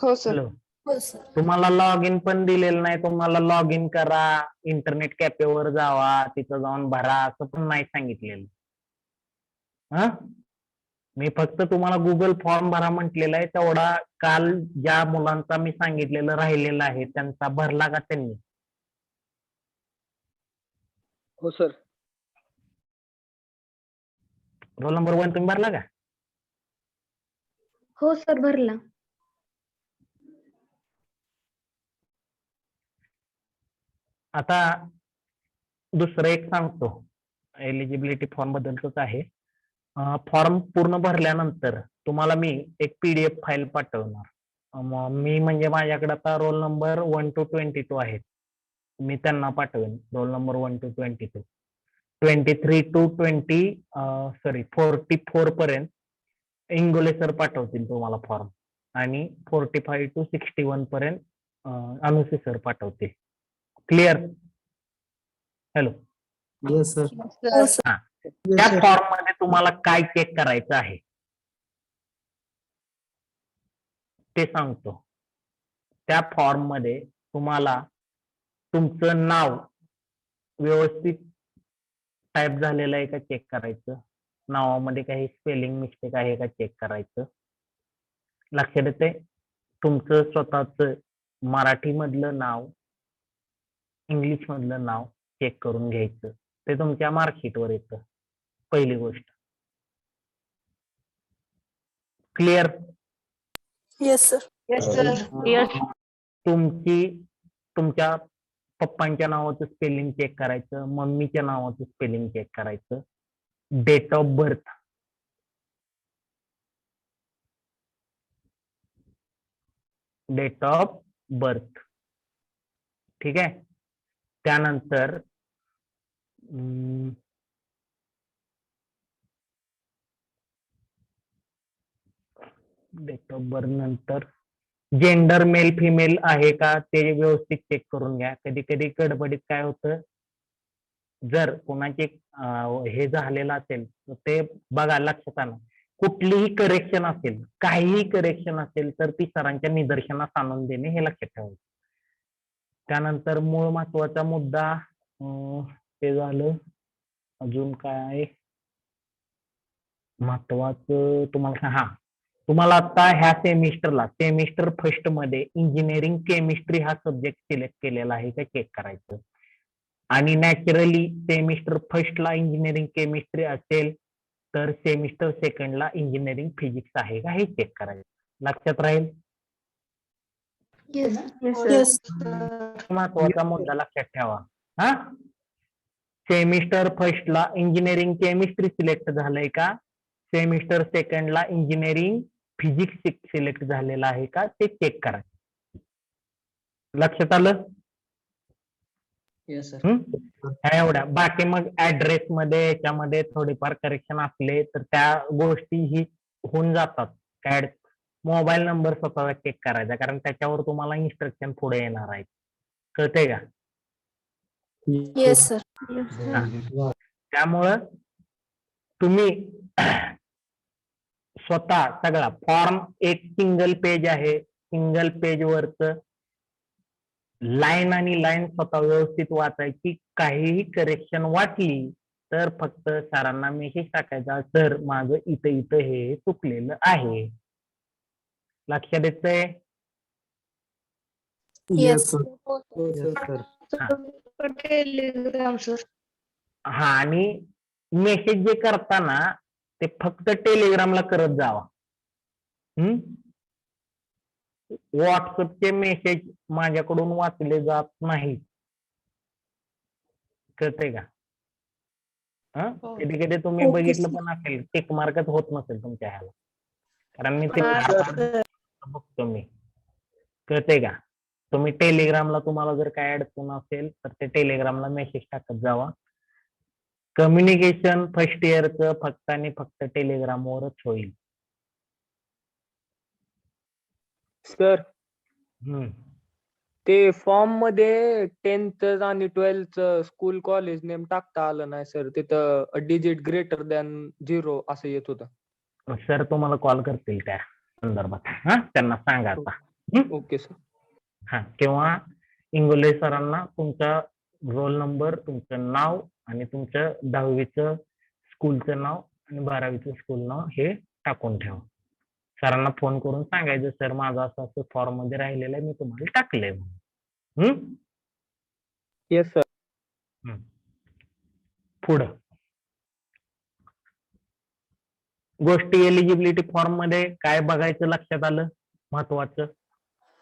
S2: हो सर.
S3: हॅलो,
S4: हो सर.
S3: तुम्हाला लॉग इन पण दिलेलं नाही. तुम्हाला लॉग इन करा, इंटरनेट कॅफेवर जावा, तिथं जाऊन भरा, असं पण नाही सांगितलेलं. हा, मी फक्त तुम्हाला गुगल फॉर्म भरा म्हटलेला आहे. तेवढा काल ज्या मुलांचा मी सांगितलेलं राहिलेलं आहे त्यांचा भरला का त्यांनी?
S9: हो सर.
S3: रोल नंबर 1 तुम्ही भरला का?
S2: हो सर, भरला.
S3: आता दुसरं एक सांगतो, एलिजिबिलिटी फॉर्म बद्दलच आहे. फॉर्म पूर्ण भरल्यानंतर तुम्हाला मी एक PDF फाईल पाठवणार. मी म्हणजे माझ्याकडे आता रोल नंबर 1 to 22 आहेत. मी त्यांना पाठवेन रोल नंबर 1 to 22. 23 to 44 पर्यंत इंगोले सर पाठवतील तुम्हाला फॉर्म आणि 45 to 61 पर्यंत अनुसे सर पाठवतील. Clear? Hello.
S9: Yes, sir.
S2: Sir
S3: त्या फॉर्म मध्ये तुम्हाला काय चेक करायचं आहे ते सांगतो. त्या फॉर्म मध्ये तुम्हाला तुमचं नाव व्यवस्थित टाईप झालेलं आहे का चेक करायचं. नावामध्ये काही स्पेलिंग मिस्टेक आहे का चेक करायचं. लक्षात येते. तुमचं स्वतःच मराठीमधलं नाव इंग्लिश मधलं नाव चेक करून घ्यायचं. ते तुमच्या मार्कशीटवर येतं. पहिली गोष्ट. क्लिअर?
S4: Yes, sir.
S3: तुमच्या पप्पांच्या नावाचं स्पेलिंग चेक करायचं. मम्मीच्या नावाचं स्पेलिंग चेक करायचं. Date of birth, date of birth. ठीक आहे. त्यानंतर डेट ऑफ बर्थ नंतर जेंडर मेल फिमेल आहे का ते व्यवस्थित चेक करून घ्या. कधी कधी गडबडीत काय होतं, जर कोणाचे हे झालेलं असेल तर ते बघा. लक्षात आलं, कुठलीही करेक्शन असेल, काहीही करेक्शन असेल तर ती सरांच्या निदर्शनास आणून देणे हे लक्षात ठेवायचं. त्यानंतर मूळ महत्वाचा मुद्दा ते झालं. अजून काय महत्वाचं तुम्हाला तुम्हाला आता ह्या सेमिस्टर फर्स्ट मध्ये इंजिनिअरिंग केमिस्ट्री हा सब्जेक्ट सिलेक्ट केलेला आहे का चेक करायचं. आणि नॅचरली सेमिस्टर फर्स्टला इंजिनिअरिंग केमिस्ट्री असेल तर सेमिस्टर सेकंडला इंजिनिअरिंग फिजिक्स आहे का हे चेक करायचं. लक्षात राहील.
S4: Yes.
S3: महत्वाचा मुद्दा लक्षात ठेवा. सेमिस्टर फर्स्टला इंजिनिअरिंग केमिस्ट्री सिलेक्ट झालंय का, सेमिस्टर सेकंडला इंजिनिअरिंग फिजिक्स सिलेक्ट झालेला आहे का ते चेक करायचं. लक्षात आलं?
S9: Yes, sir.
S3: एवढ्या. बाकी मग ऍड्रेस मध्ये याच्यामध्ये थोडेफार करेक्शन असले तर त्या गोष्टी ही होऊन जातात. काय मोबाईल नंबर स्वतःला चेक करायचा, कारण त्याच्यावर तुम्हाला इन्स्ट्रक्शन पुढे येणार आहेत. कळतंय का?
S4: Yes, sir.
S3: त्यामुळं तुम्ही स्वतः सगळा फॉर्म एक सिंगल पेज आहे. सिंगल पेज वरच लाईन आणि लाईन स्वतः व्यवस्थित वाचायची. काहीही करेक्शन वाटली तर फक्त सरांना मेसेज टाकायचा, सर माझं इथं इथं हे चुकलेलं आहे. लक्षात येतंय?
S4: Yes.
S9: Yes, sir.
S2: Telegram sir.
S3: आणि मेसेज जे करताना ते फक्त टेलिग्रामला करत जावा. व्हॉट्सअपचे मेसेज माझ्याकडून वाचले जात नाहीत. कळतंय का? कधी कधी तुम्ही
S4: Okay,
S3: बघितलं
S4: sir.
S3: पण असेल, टिक मार्कच होत नसेल तुमच्या ह्याला, कारण मी ते बघतो मी. कळतंय का? तुम्ही टेलिग्रामला तुम्हाला जर काय अडचण असेल तर ते टेलिग्रामला मेसेज टाकत जावा. कम्युनिकेशन फर्स्ट इयरचं फक्त आणि फक्त टेलिग्रामवरच होईल.
S10: सर
S3: हम्म.
S10: ते फॉर्म मध्ये 10th आणि 12th स्कूल कॉलेज नेम टाकता आलं नाही सर. तिथं डिजिट ग्रेटर दॅन 0 असं येत होतं.
S3: सर तुम्हाला कॉल करतील त्या संदर्भात. त्यांना सांगा आता.
S10: Okay sir.
S3: किंवा इंगोले सरांना तुमचा रोल नंबर, तुमचं नाव आणि तुमचं 10वीचं स्कूलचं नाव आणि 12वीचं स्कूल नाव हे टाकून ठेवा. सरांना फोन करून सांगायचं, सर माझं असं असं फॉर्म मध्ये राहिलेलं आहे, मी तुम्हाला टाकलंय म्हणून.
S10: Yes sir.
S3: पुढं गोष्टी एलिजिबिलिटी फॉर्म मध्ये काय बघायचं लक्षात आलं महत्वाचं?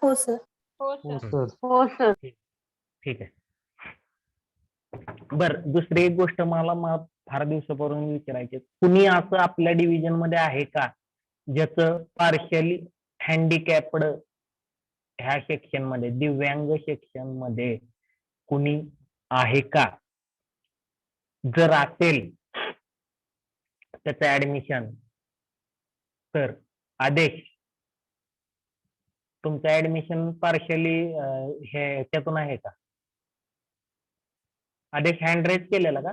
S4: हो सर.
S2: हो सर.
S3: ठीक आहे. बर, दुसरी एक गोष्ट मला फार दिवसापासून विचारायची, कुणी असं आपल्या डिव्हिजन मध्ये आहे का ज्याचं पार्शियली हँडिकॅप्ड ह्या सेक्शन मध्ये, दिव्यांग सेक्शन मध्ये कुणी आहे का? जर असेल त्याचं ऍडमिशन, तर आदेश तुमचं ऍडमिशन पार्शली हे ह्याच्यातून आहे का? आदेश हँड रेज केलेला का?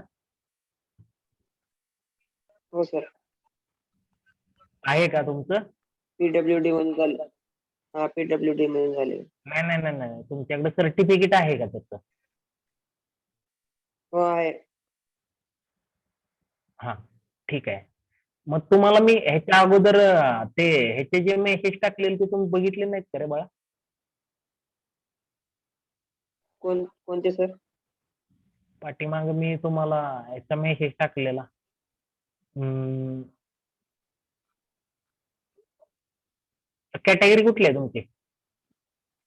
S9: हो सर.
S3: आहे का तुमचं?
S9: PWD म्हणून झालं. हा PWD म्हणून झाले.
S3: नाही नाही नाही नाही, तुमच्याकडे सर्टिफिकेट आहे का त्याचं?
S9: हो आहे.
S3: हा ठीक आहे. मग तुम्हाला मी ह्याच्या अगोदर ते ह्याचे जे मेसेज टाकलेले ते तुम्ही बघितले नाहीत का रे बाळा?
S9: कोणते सर?
S3: पाठीमाग मी तुम्हाला ह्याचा मेसेज टाकलेला. कॅटेगरी कुठली आहे तुमची?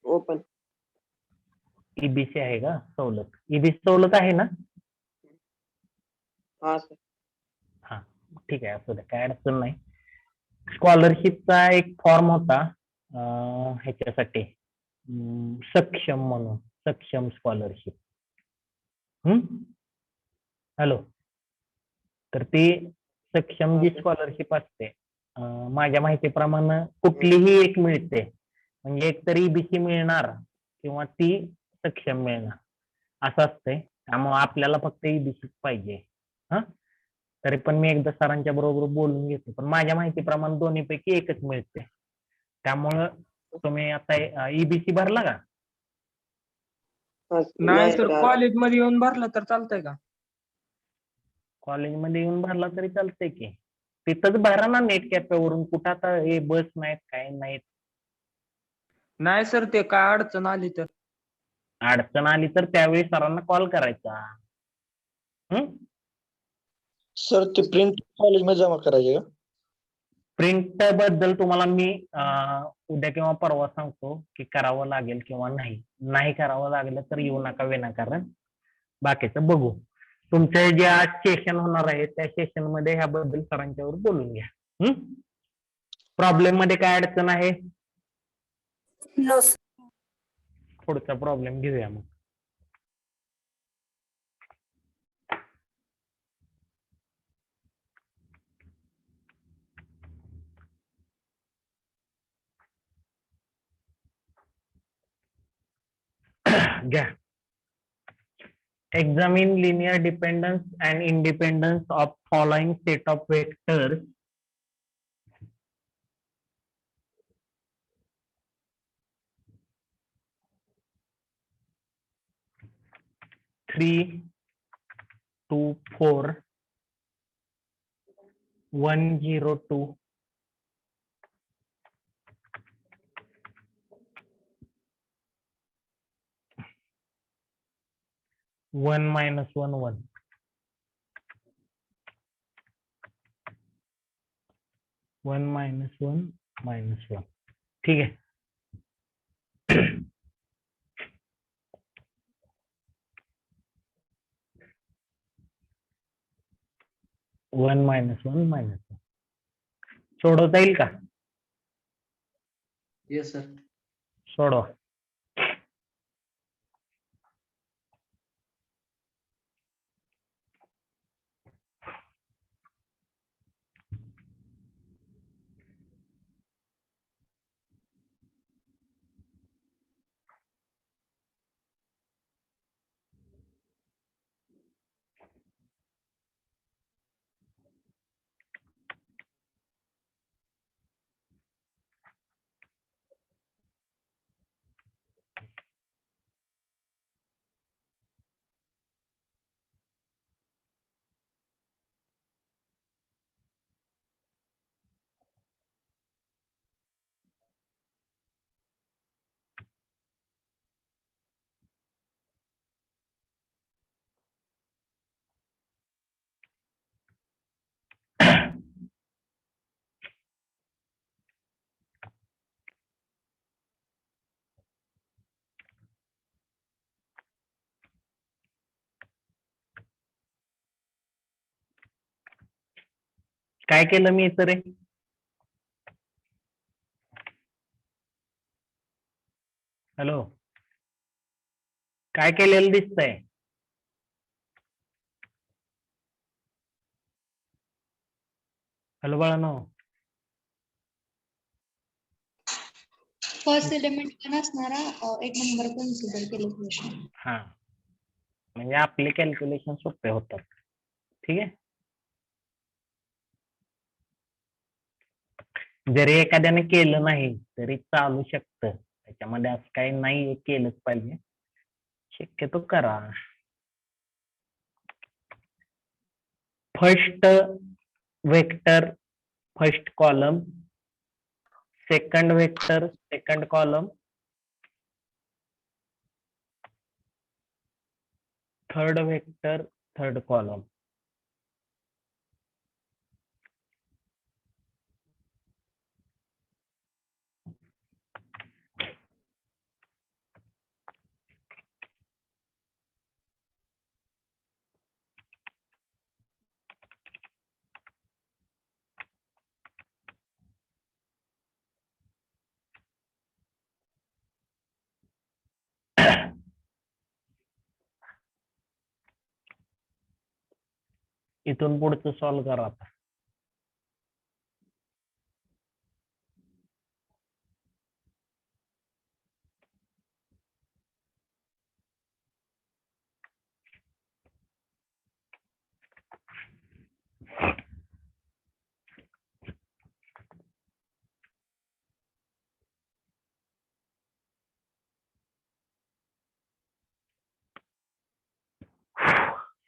S9: ओपन.
S3: ईबीसी आहे का? सवलत. ईबीसी सवलत आहे ना?
S9: हा सर.
S3: हा ठीक आहे, असू द्या, काय अडचण नाही. स्कॉलरशिपचा एक फॉर्म होता ह्याच्यासाठी, सक्षम म्हणून, सक्षम स्कॉलरशिप. हॅलो. तर ती सक्षम जी स्कॉलरशिप असते, माझ्या माहितीप्रमाणे कुठलीही एक मिळते, म्हणजे एक तरी ईबीसी मिळणार किंवा ती सक्षम मिळणार असं असतंय. त्यामुळे आपल्याला फक्त ईबीसी पाहिजे. हा, तरी पण मी एकदा सरांच्या बरोबर बोलून घेतो, पण माझ्या माहितीप्रमाणे दोन्हीपैकी एकच मिळते. त्यामुळं तुम्ही आता ईबीसी भरला का?
S10: नाही सर, कॉलेजमध्ये येऊन भरला तर चालतंय का?
S3: कॉलेजमध्ये येऊन भरला तरी चालतंय की. तिथंच भरा ना नेट कॅफेवरून. कुठं आता हे बस नाहीत, काय नाहीत.
S10: नाही सर, ते काय अडचण आली तर?
S3: अडचण आली तर त्यावेळी सरांना कॉल करायचा.
S11: सर ते प्रिंट कॉलेजमध्ये जमा करायचे का?
S3: प्रिंट बद्दल तुम्हाला मी उद्या किंवा परवा सांगतो की करावं लागेल किंवा नाही. नाही करावं लागलं तर येऊ नका विनाकारण. बाकीचं बघू. तुमचे जे आज सेशन होणार आहे त्या सेशन मध्ये ह्याबद्दल सरांच्यावर बोलून घ्या. प्रॉब्लेम मध्ये काय अडचण आहे?
S4: No sir.
S3: पुढचा प्रॉब्लेम घेऊया मग. घ्या. Examine linear dependence and independence of following set of vectors three, 2, 4, 1, 0, 2, 1, -1, 1. 1, -1, -1. ठीक है. वन -1 -1 सोडवता येईल का?
S1: Yes, sir.
S3: सोडवा. काय केलं मी इथं रे? हॅलो, काय केलेलं दिसतंय? हॅलो बाळानो.
S5: फर्स्ट एलिमेंट नसणारा एक नंबर कन्सिडर केलं क्वेश्चन.
S3: हा, म्हणजे आपले कॅल्क्युलेशन सोपे होतात. ठीक आहे. जरी एखाद्याने केलं नाही तरी चालू शकतं, त्याच्यामध्ये असं काही नाही केलंच पाहिजे, शक्यतो करा. First vector first column, second vector second column, third vector third column. इथून पुढचं सॉल्व करा आता.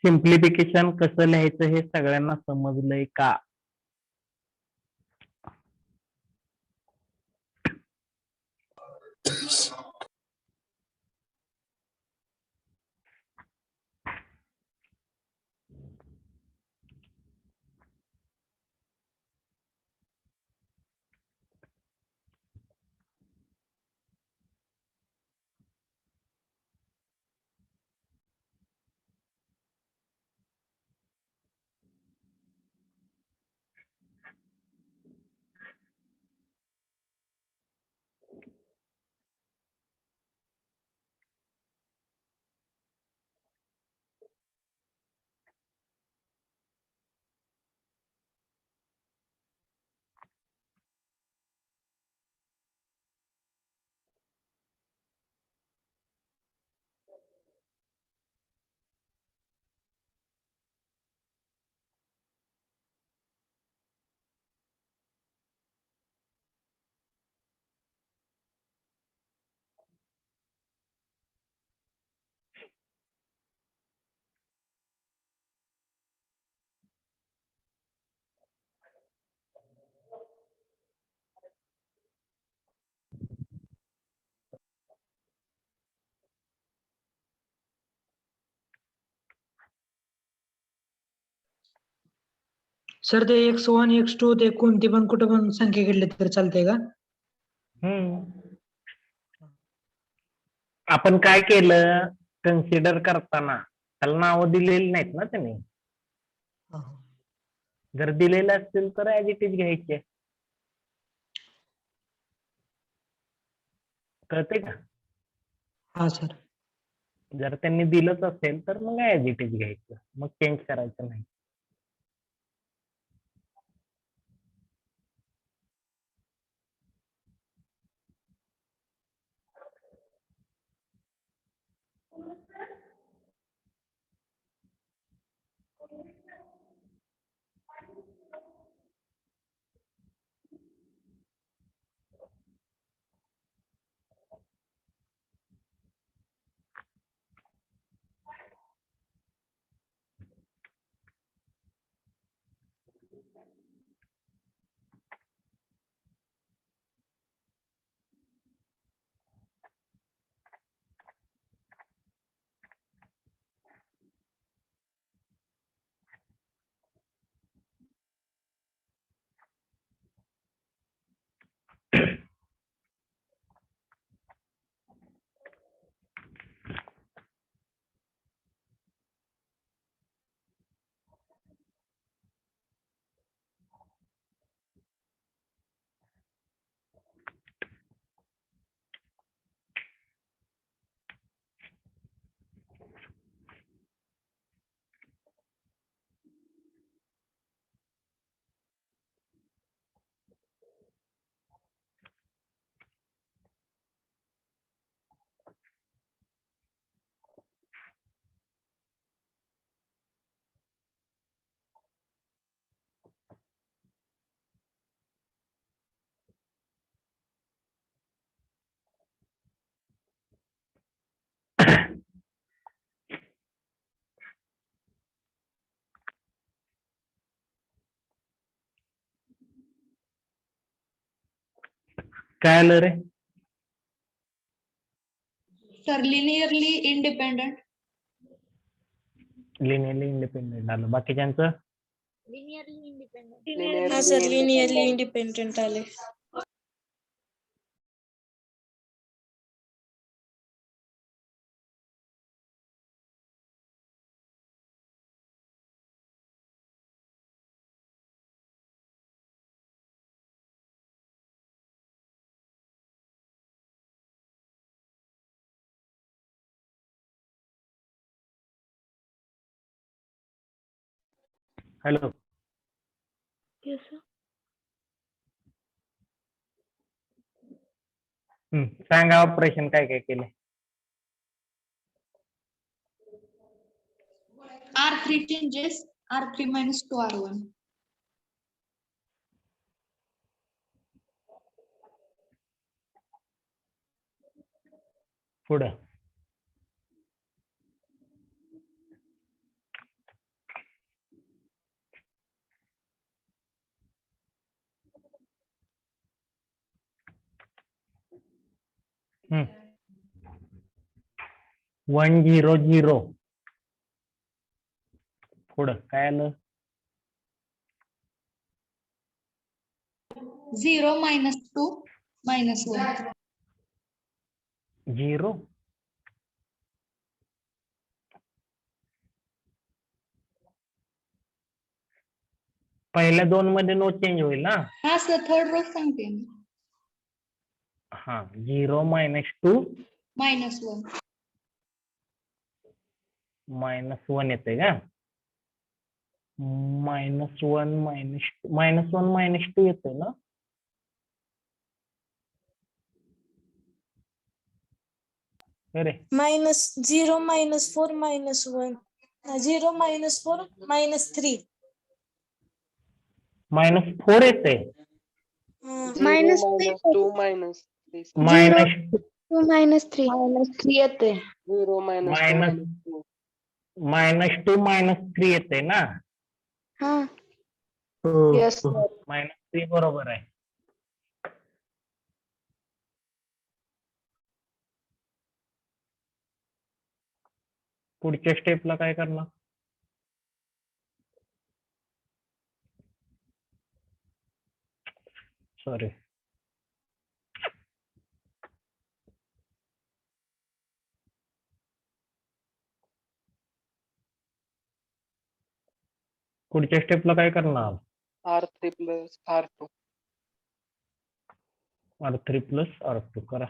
S3: सिम्प्लिफिकेशन कसं लिहायचं हे सगळ्यांना समजलंय का?
S12: सर ते x1 x2 ते कोणती पण कुठं पण संख्या घेतली तर चालते का?
S3: आपण काय केलं, कन्सिडर करताना त्याला नावं दिलेली नाहीत ना त्यांनी. जर दिलेले असतील तर ऍज इट इज घ्यायचे. कळते का?
S12: हा सर.
S3: जर त्यांनी दिलंच असेल तर मग ऍज इट इज घ्यायचं, मग चेंज करायचं नाही. काय आलं रे?
S5: Sir linearly independent.
S3: Linearly independent आलं. बाकीच्यांचं
S2: लिनियरली इंडिपेंडंट.
S9: लिनियरली
S5: इंडिपेंडंट आले.
S3: हॅलो. सांगा ऑपरेशन काय काय केले.
S5: R3 changes R3 minus 2 R1.
S3: पुढं. हम्म. 1 0 0. पुढं काय आलं.
S5: 0 minus 2 minus 1.
S3: 0. पहिल्या दोन मध्ये नो चेंज होईल ना.
S5: हा सर थर्ड रो सांगते मी.
S3: हा 0 -2
S5: मायनस 1.
S3: -1 येते का. -1 -2 येते ना. अरे
S4: -0 -4 -1 0 -4 -3
S3: -4 येते.
S2: Minus
S9: -2 -3
S2: -3 येते.
S9: 0 -2
S3: -2 -3 येते ना.
S2: हा.
S7: Yes.
S3: -3 बरोबर आहे. पुढच्या स्टेपला काय करणार. सॉरी. पुढच्या स्टेपला काय करणार.
S9: R3 plus R2
S3: R3 + R2 करा.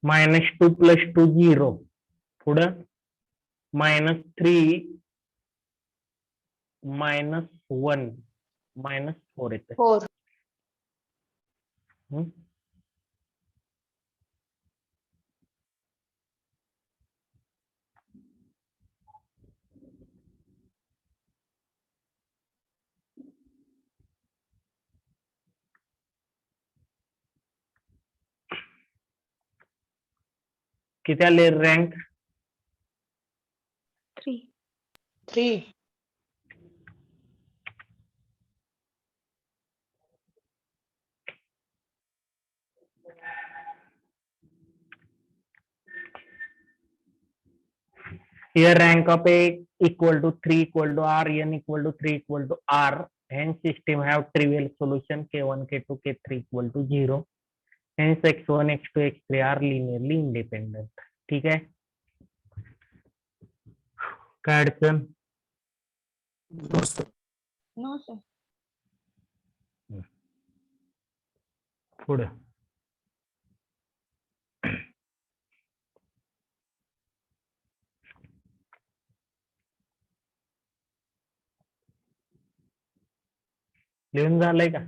S3: -2 + 2 0. पुढं -3 -1 -4 येते.
S2: 4.
S3: किती आले rank.
S2: 3.
S3: Here rank of A equal to 3 equal to R, N equal to 3 equal to R. Hence system have trivial solution K1, K2, K3 equal to 0. Hence X1, X2, X3 are linearly independent. ठीक आहे. काय अडचण.
S5: No sir.
S3: पुढे. लिहून झालंय का.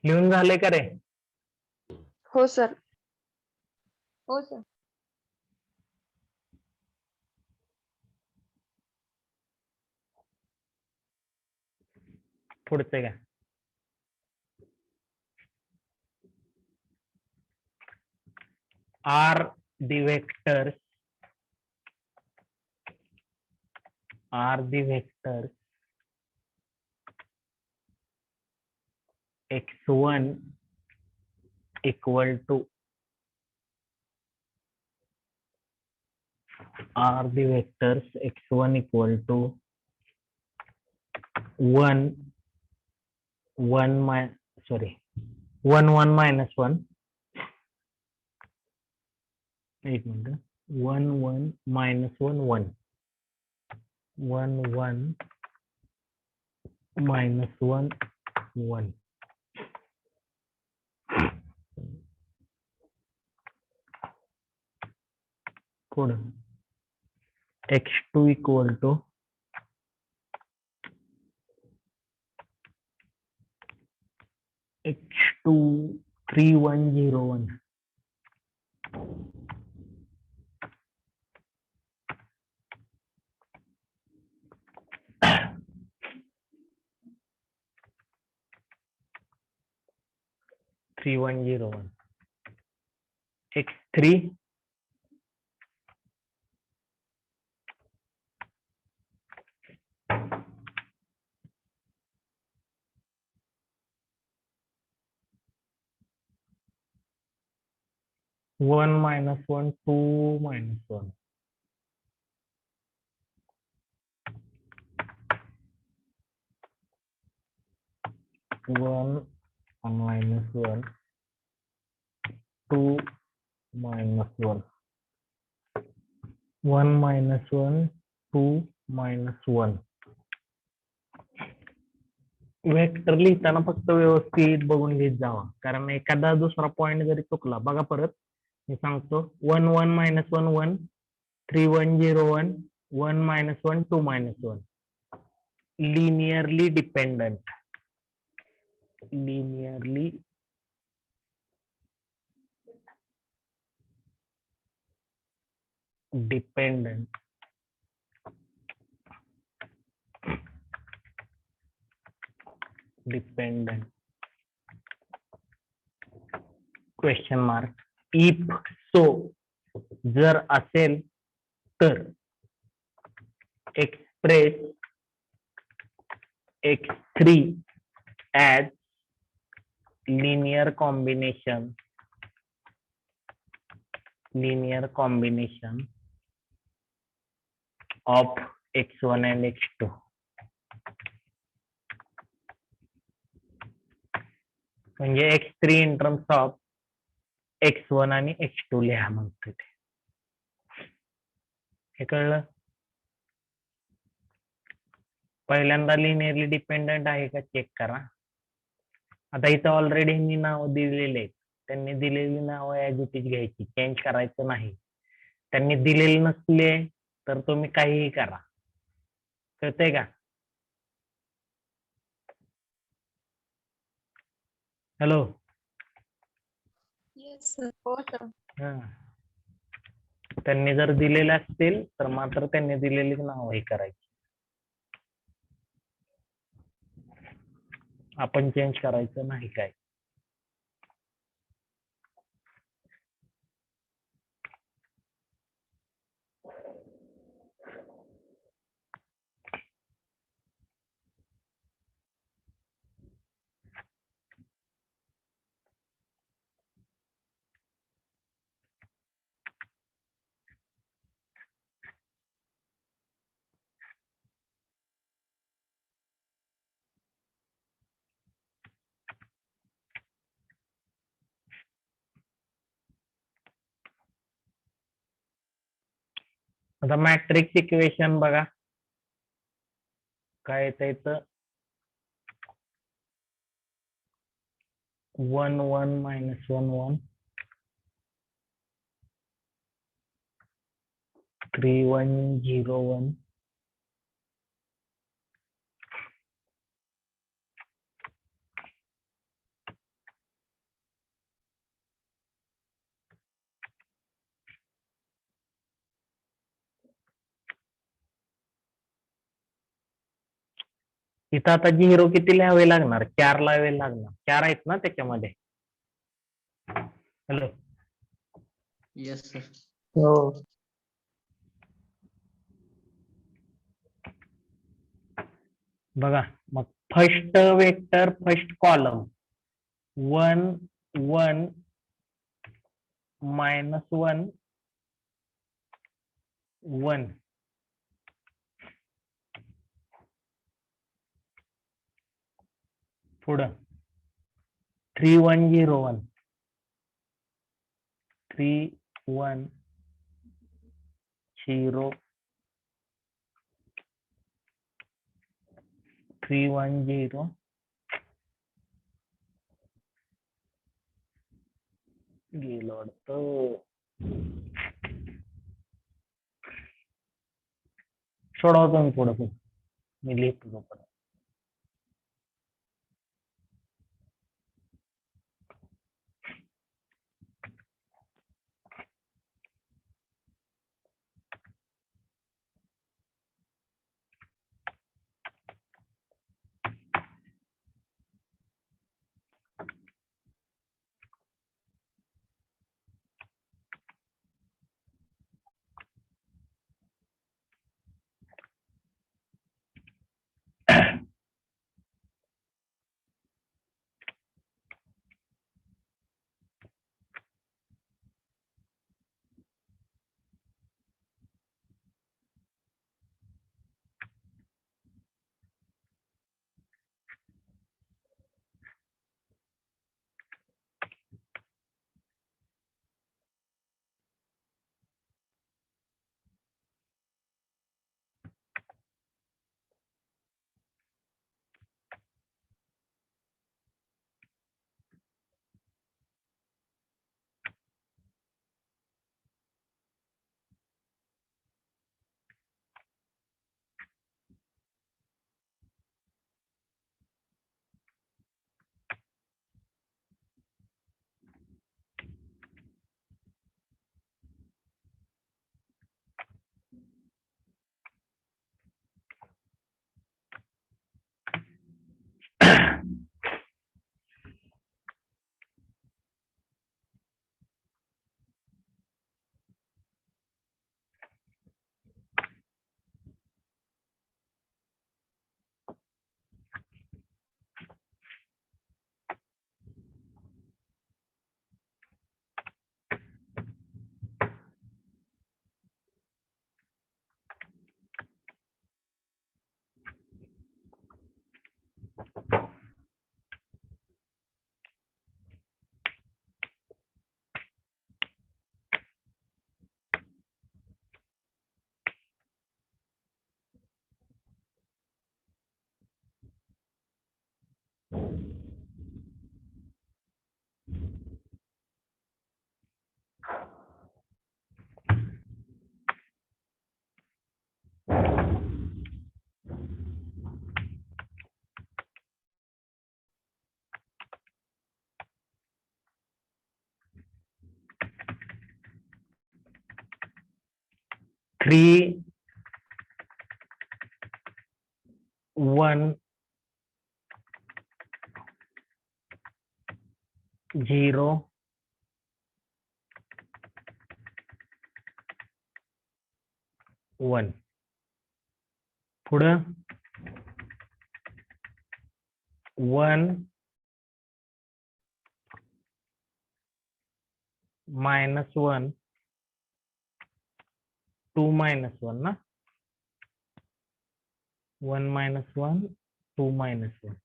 S3: लिहून झाले का रे?
S6: हो सर.
S5: हो सर.
S3: पुढचे का? are the vectors x1 equal to are the vectors x1 equal to 1 1 minus 1 एक मिनट 1 1 minus 1 1 1 1 minus 1 1 पुढे x2 equal to x2 3101 3101 x3 1 minus 1 2 minus 1 1 minus 1 2 minus 1 1 minus 1 2 minus 1 vector लिहिताना फक्त व्यवस्थित बघून घेत जावा कारण एखादा दुसरा पॉइंट जरी चुकला बघा परत मी सांगतो 1 1 minus 1 1 3101 1 minus 1 2 minus 1 linearly dependent dependent question mark if so जर असेल तर express x3 as linear combination of x1 and x2 म्हणजे x3 in terms of x1 आणि x2 लिहा म्हणते ते हे कळलं पहिल्यांदा लिनियरली डिपेंडंट आहे का चेक करा आता इथं ऑलरेडी मी नाव दिलेले त्यांनी दिलेली नाव ऍज इट इज घ्यायची चेंज करायचं नाही त्यांनी दिलेले नसले तर तुम्ही काहीही करा कळतंय का हॅलो
S5: हो सर.
S3: त्यांनी जर दिलेले असतील तर मात्र त्यांनी दिलेली नाव हे करायची आपण चेंज करायचं नाही काय आता मॅट्रिक्स इक्वेशन बघा काय येतं इथं 1 1 minus 1 1 3 1 0 1 इथं आता झिरो किती लिहावे लागणार? 4 लावावे लागणार. 4 आहेत ना त्याच्यामध्ये. हॅलो.
S1: Yes, sir.
S7: हो.
S3: बघा मग फर्स्ट वेक्टर फर्स्ट कॉलम 1 1 -1 1 पुढं 3 1 0 1 3 1 0 3 1 0 गेलो वाटतं. सोडवतो मी पुढं मी लिहितो तोपर्यंत. Three 1 0 1 पुढं 1 -1 2 -1 ना 1 -1 2 -1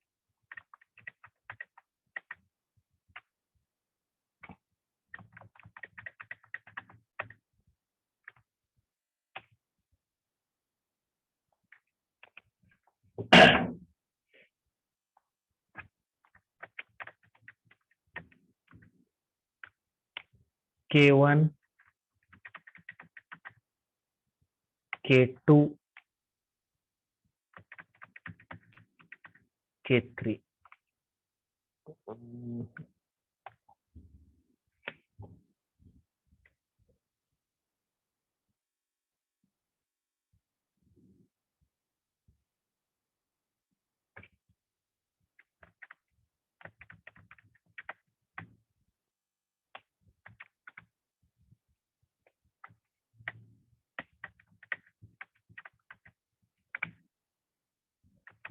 S3: K1 K2 K3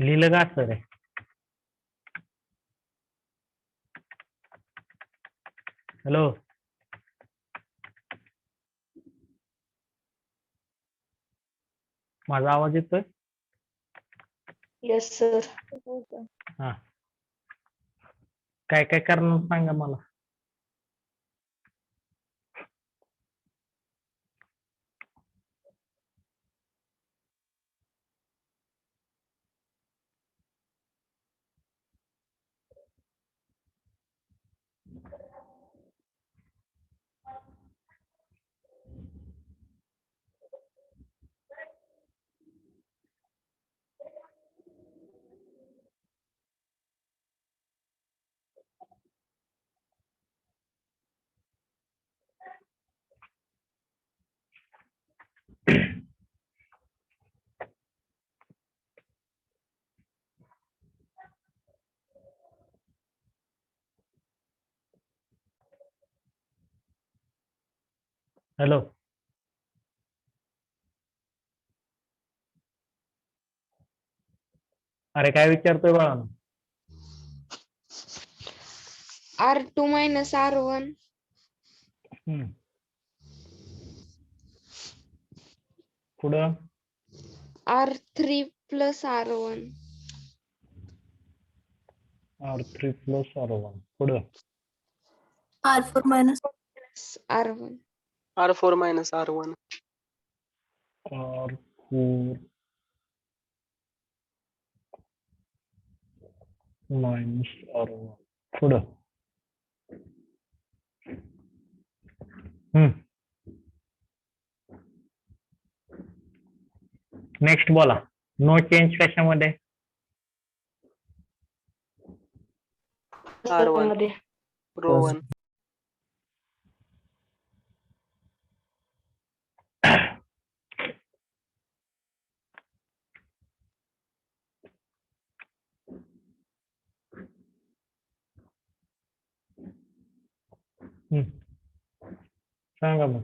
S3: लिहिलं का सर आहे? हॅलो, माझा आवाज येतोय?
S6: Yes sir.
S3: हा, काय काय करणार सांगा मला. हॅलो, अरे काय विचारतोय बाळा?
S6: R2 minus R1.
S3: पुढं
S6: R3 plus R1.
S3: R3 plus R1. पुढं
S4: R4 minus
S6: R1.
S9: R4 minus R1.
S3: R4 minus R1. पुढं नेक्स्ट बोला. नो चेंज कशामध्ये?
S9: R1.
S6: मध्ये
S9: Row 1.
S3: सांगा मग.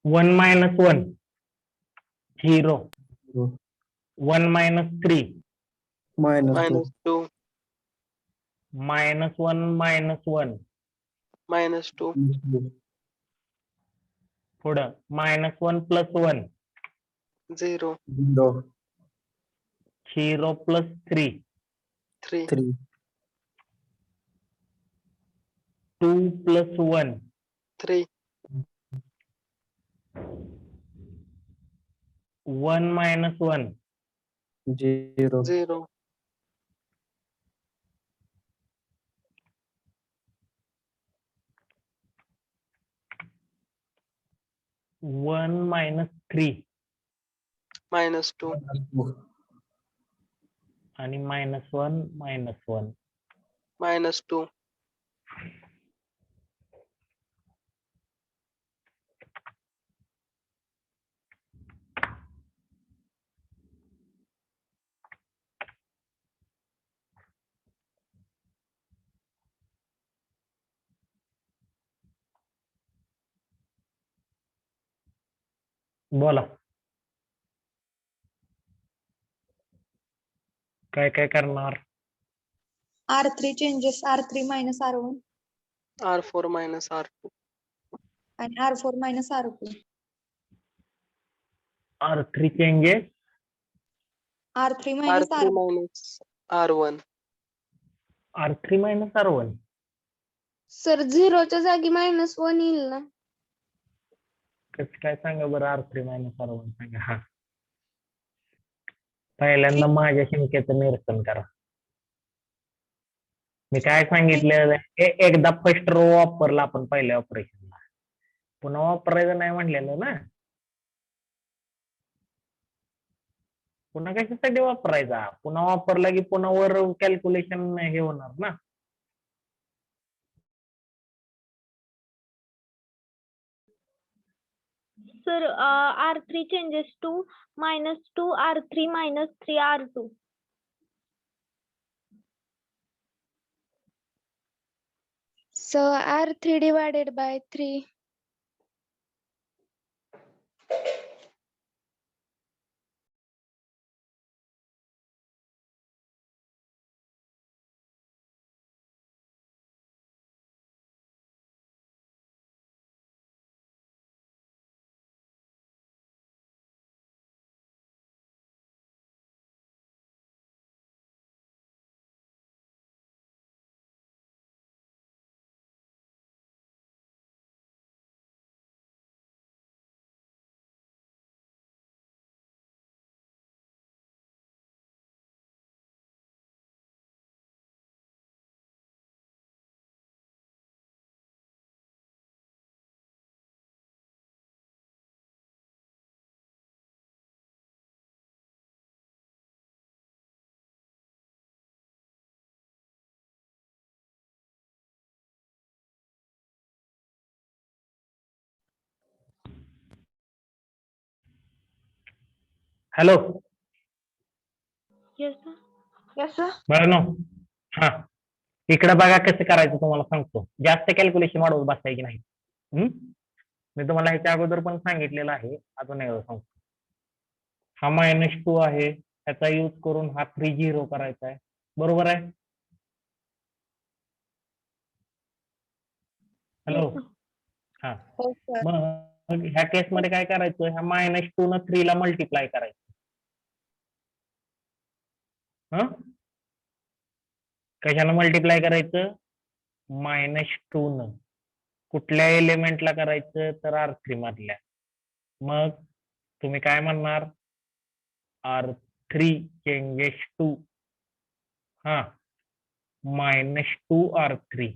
S3: 1 minus 1 0. 1 minus 3
S9: Minus 2.
S3: minus 1 minus 1.
S9: Minus 2.
S3: पुढं minus 1 plus 1.
S9: 0.
S3: 0 plus 3.
S9: 3.
S3: 2 plus 1.
S9: 3.
S3: 1 minus 1.
S9: 0.
S3: 1 minus 3
S9: Minus 2.
S3: आणि minus 1 minus 1.
S9: Minus 2.
S3: बोला. काय काय करणार?
S5: R3 changes R3 minus R1
S9: R4 minus R2.
S5: आणि R4 minus R2.
S3: R3 changes
S5: R3 minus
S9: R3
S5: R1.
S9: minus R1.
S3: R3 minus R1.
S6: Sir 0च्या जागी -1 येईल ना.
S3: कसं काय सांगा बरं? R3 minus R1 सांगा. हा, पहिल्यांदा माझ्या शंकेचं निरसन करा. मी काय सांगितलं? एकदा फर्स्ट रो वापरला आपण पहिल्या ऑपरेशनला, पुन्हा वापरायचं नाही म्हणलेलं ना. पुन्हा कशासाठी वापरायचा? पुन्हा वापरला की पुन्हा वर कॅल्क्युलेशन हे होणार ना.
S2: Sir R3 changes to -2 R3 minus 3 R2.
S6: So R3 divided by 3.
S3: Hello
S2: yes sir.
S6: Yes, sir.
S3: बाळांनो, हा इकडे बघा कसं करायचं तुम्हाला सांगतो. जास्त कॅल्क्युलेशन वाढवत बसायची नाही. मी तुम्हाला ह्याच्या अगोदर पण सांगितलेलं आहे, अजून एकदा सांगतो. हा -2 आहे, त्याचा यूज करून हा 3 0 करायचा आहे, बरोबर आहे. हॅलो, हा
S5: हो सर.
S3: मग ह्या केस मध्ये काय करायचं, ह्या -2 न 3 ला मल्टिप्लाय करायचं. कशानं मल्टिप्लाय करायचं, -2 न कुठल्या एलिमेंटला करायचं तर R3 मधल्या. मग तुम्ही काय म्हणणार, R3 चेंजेस टू हा -2 R3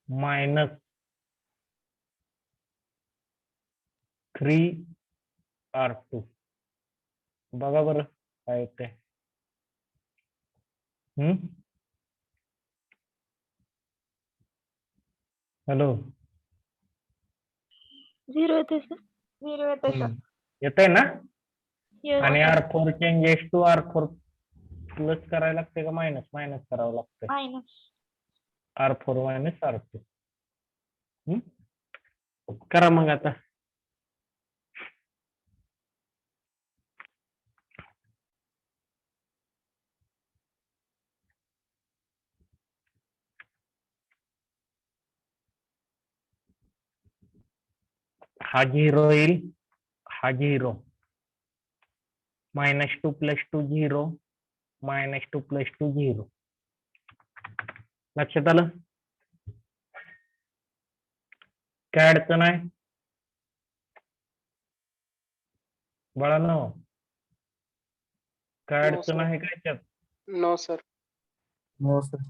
S3: -3 R2. बघा बरं काय येतंय. हॅलो,
S2: 0 येते सर.
S6: 0 येते सर.
S3: येतंय ना.
S2: येस
S3: आणि
S2: sir.
S3: R4 changes to R4 plus करायला लागते का मायनस करावं लागतं.
S6: Minus.
S3: R4 minus R2. करा मग आता. हा 0 येईल, हा 0, -2 + 2 0, -2 + 2 0. लक्षात आलं. काय अडचण आहे बाळांनो, काय अडचण आहे काय त्यात.
S10: No sir.
S7: हो सर.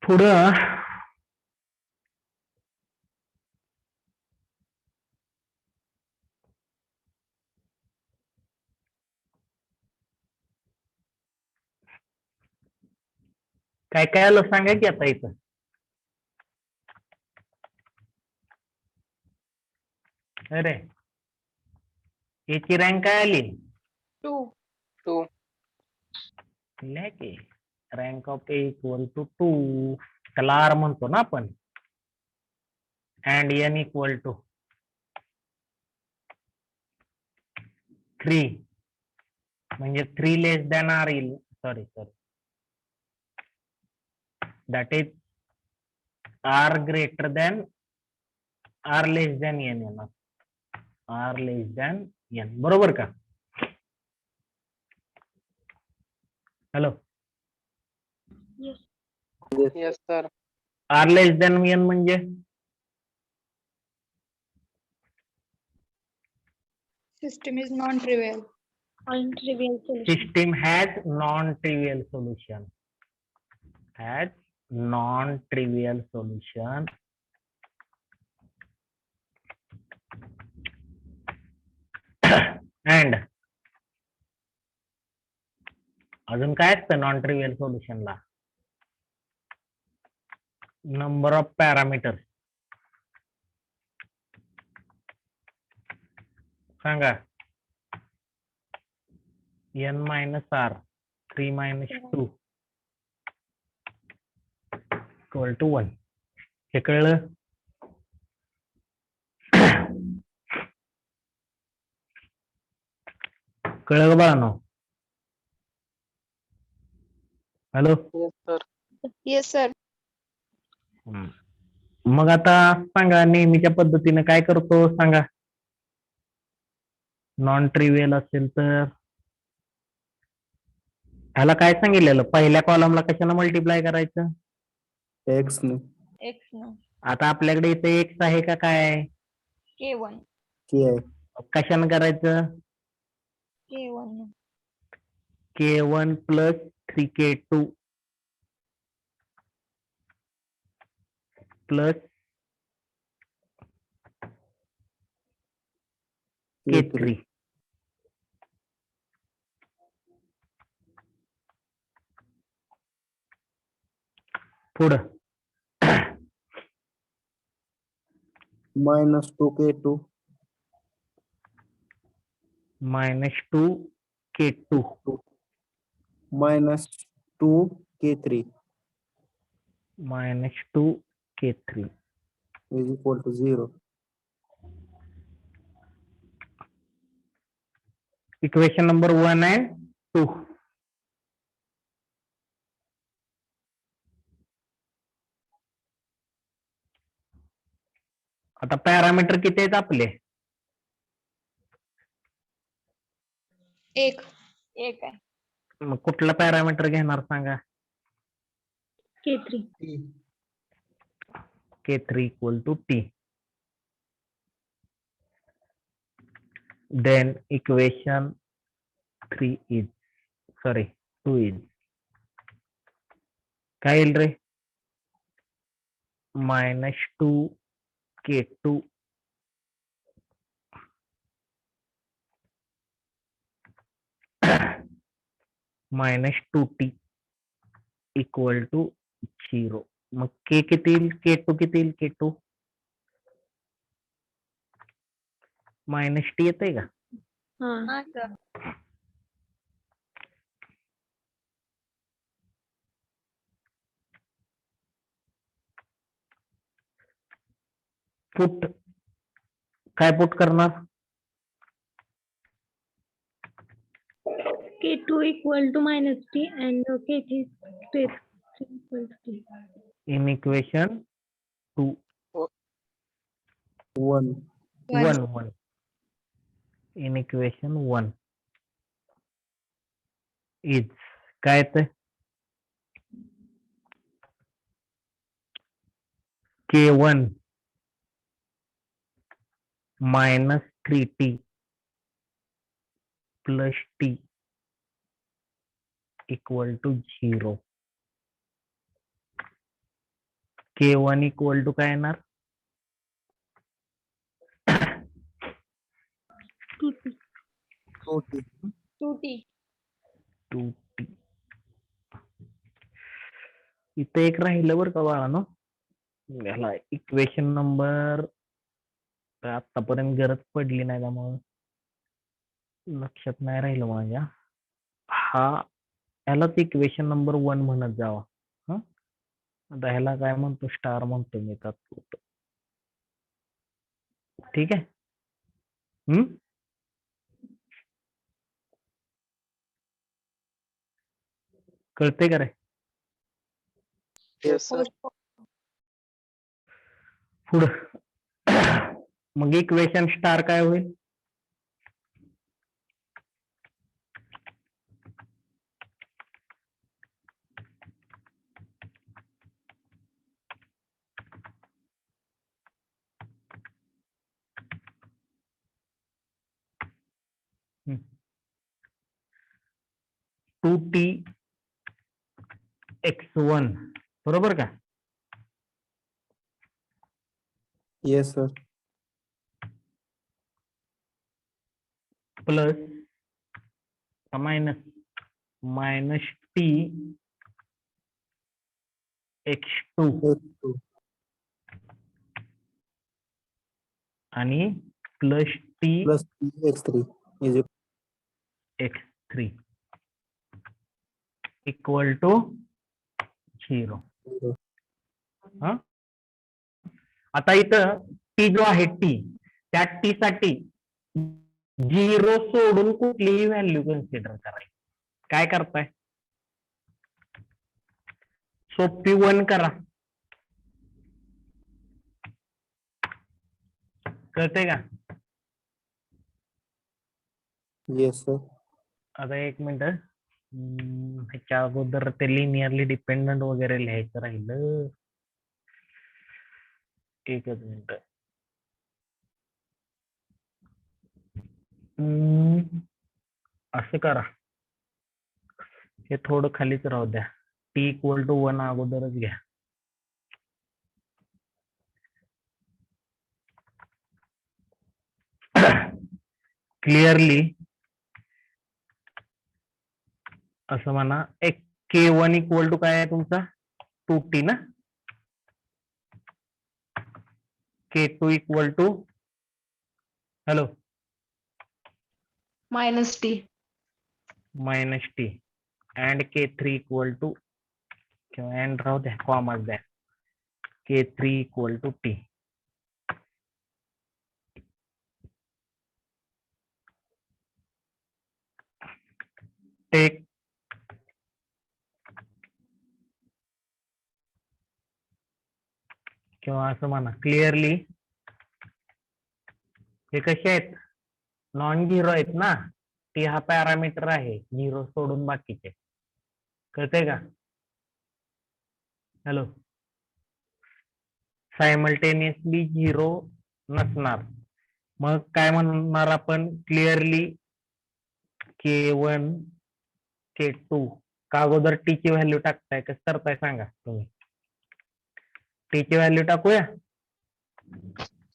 S3: पुढं काय काय आलं सांगा की आता इथं. अरे याची रँक काय आली,
S6: 2.
S3: की रँक ऑफ ए = 2, त्याला R म्हणतो ना आपण. अँड n = 3, म्हणजे 3 लेस दॅन R येईल. Sorry that is R greater than R less than n येणार. R लेस दॅन n, बरोबर का. Hello,
S2: yes.
S10: Yes sir.
S3: R लेस दॅन n म्हणजे
S5: System is non-trivial.
S2: Non-trivial solution.
S3: system has non-trivial solution. Has non-trivial solution. And अजून काय असतं non trivial सोल्युशनला, number of parameters. सांगा, n - R 3 - 2 = 1. हे कळलं. कळलं का बाळांनो. Hello,
S10: yes sir.
S5: Yes, sir.
S3: मग आता सांगा नेहमीच्या पद्धतीने काय करतो सांगा. नॉन ट्रिवियल असेल तर ह्याला काय सांगितलेलं, पहिल्या कॉलमला कशाने मल्टिप्लाय करायचं,
S7: X ने.
S6: X. No.
S3: आता आपल्याकडे इथे x आहे का काय आहे,
S6: K1.
S11: के आहे.
S3: कशाने करायचं?
S2: K1.
S3: K1 plus 3K2 plus K3. पुढं
S11: -2K2
S3: -2K2
S11: -2K3
S3: -2K3
S11: is equal to 0.
S3: Equation number 1 and 2. आता पॅरामीटर किती आहेत आपले?
S5: एक.
S2: एक आहे.
S3: मग कुठला पॅरामीटर घेणार सांगा?
S2: K3.
S3: K3 equal to T. Then equation 2 is काय येईल रे? -2K2 -2T equal to 0. मग K किती येईल? K2 किती येईल? K2 -T येतंय का?
S2: हा.
S3: पुट काय पुट करणार?
S2: K2 equal to -T and K3 equal to T.
S3: In equation 2
S11: 1
S3: 1 in equation 1 is काय येतंय? K1 -3T plus T equal to 0. K1 equal to काय येणार?
S11: 2T
S2: 2T.
S3: 2T. इथे एक राहिलं बरं का बाळांनो, याला इक्वेशन नंबर आतापर्यंत गरज पडली नाही त्यामुळे लक्षात नाही राहिलं माझ्या. ह्यालाच इक्वेशन नंबर 1 म्हणत जावा. आता ह्याला काय म्हणतो? स्टार म्हणतो मी तात्पुरतं. ठीक आहे. कळते का रे?
S9: Yes, sir.
S3: पुढं मग इक्वेशन स्टार काय होईल? टू टी x1 बरोबर का?
S11: Yes, sir.
S3: Plus minus t x2
S11: X2
S3: आणि plus t
S11: plus X3 is
S3: x3 equal to 0.
S11: equal to
S3: आता इथं टी जो आहे टी, त्या टी साठी 0 सोडून कुठलीही व्हॅल्यू कन्सिडर करायची. काय करताय? सोपी 1 करा. कळतंय का?
S11: Yes, sir.
S3: आता एक मिनिट, ह्याच्या अगोदर ते लिनियरली डिपेंडंट वगैरे लिहायचं राहिलं. एकच मिनिट. असं करा, हे थोडं खालीच राहू द्या. टी इक्वल टू 1 अगोदरच घ्या. क्लिअरली असं म्हणा, एक K1 इक्वल टू काय आहे तुमचा 2T ना. K2 equal to hello
S6: -t.
S3: -T and K3 equal to किंवा एंड राहू द्या, कॉमाच द्या. K3 equal to T. Take किंवा असं म्हणा क्लिअरली, हे कसे आहेत, नॉन झिरो आहेत ना. टी हा पॅरामीटर आहे, झिरो सोडून बाकीचे. कळतंय का? हॅलो, सायमल्टेनियसली झिरो नसणार. मग काय म्हणणार आपण क्लिअरली, K1 K2 का अगोदर टी ची व्हॅल्यू टाकताय, कसं करताय सांगा तुम्ही. टी ची व्हॅल्यू टाकूया.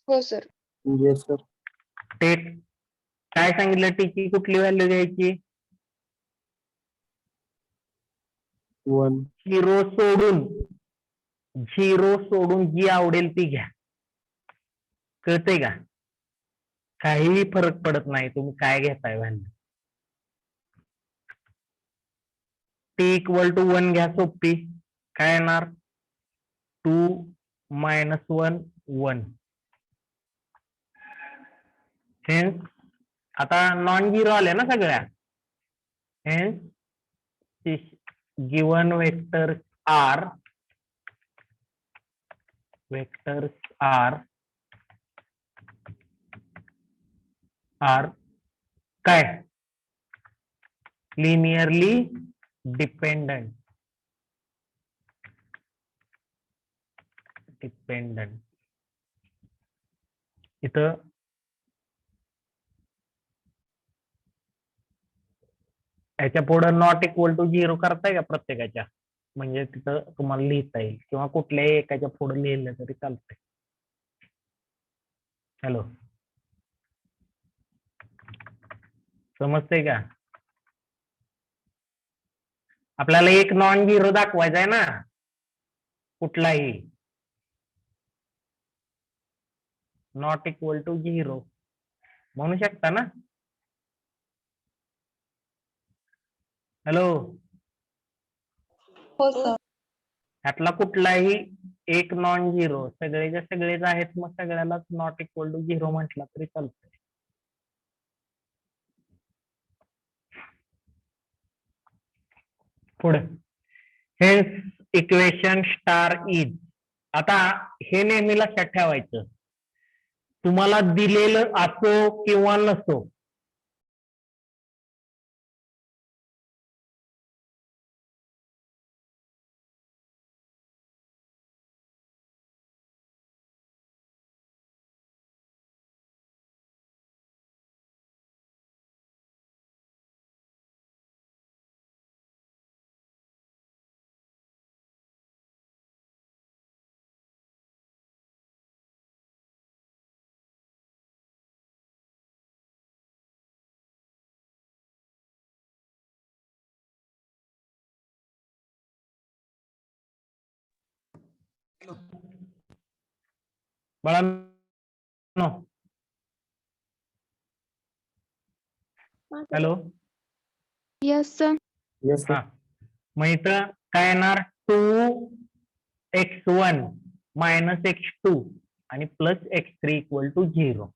S6: हो सर.
S11: Yes sir.
S3: टेक काय सांगितलं, टी ची कुठली व्हॅल्यू घ्यायची,
S11: 1.
S3: झिरो सोडून जी आवडेल ती घ्या. कळतंय का? काहीही फरक पडत नाही तुम्ही काय घेताय व्हॅल्यू. टी इक्वल टू 1 घ्या, सोपी. काय येणार 2 - 1 1. हेन्स आता नॉन झिरो आले ना सगळ्या. हेन्स गिवन वेक्टर्स आर काय लिनियरली डिपेंडंट. इथं याच्या पुढे नॉट इक्वल टू 0 करताय का प्रत्येकाच्या, म्हणजे तिथं तुम्हाला लिहिता येईल, किंवा कुठल्याही एकाच्या पुढे लिहिलं तरी चालतंय. हॅलो, समजतंय का? आपल्याला एक नॉन झिरो दाखवायचा आहे ना, कुठलाही नॉट इक्वल टू 0 म्हणू शकता ना. हॅलो,
S5: हो सर.
S3: ह्यातला कुठलाही एक नॉन झिरो, सगळेच्या सगळेच आहेत, मग सगळ्यालाच नॉट इक्वल टू 0 म्हटला तरी चालतंय. पुढे हे इक्वेशन स्टार इज. आता हे नेहमी लक्षात ठेवायचं, तुम्हाला दिलेलं असो किंवा नसो, बाळांनो hello,
S6: yes sir.
S11: Yes sir.
S3: हा, मग इथं काय येणार 2x1 - x2 आणि +x3 = 0.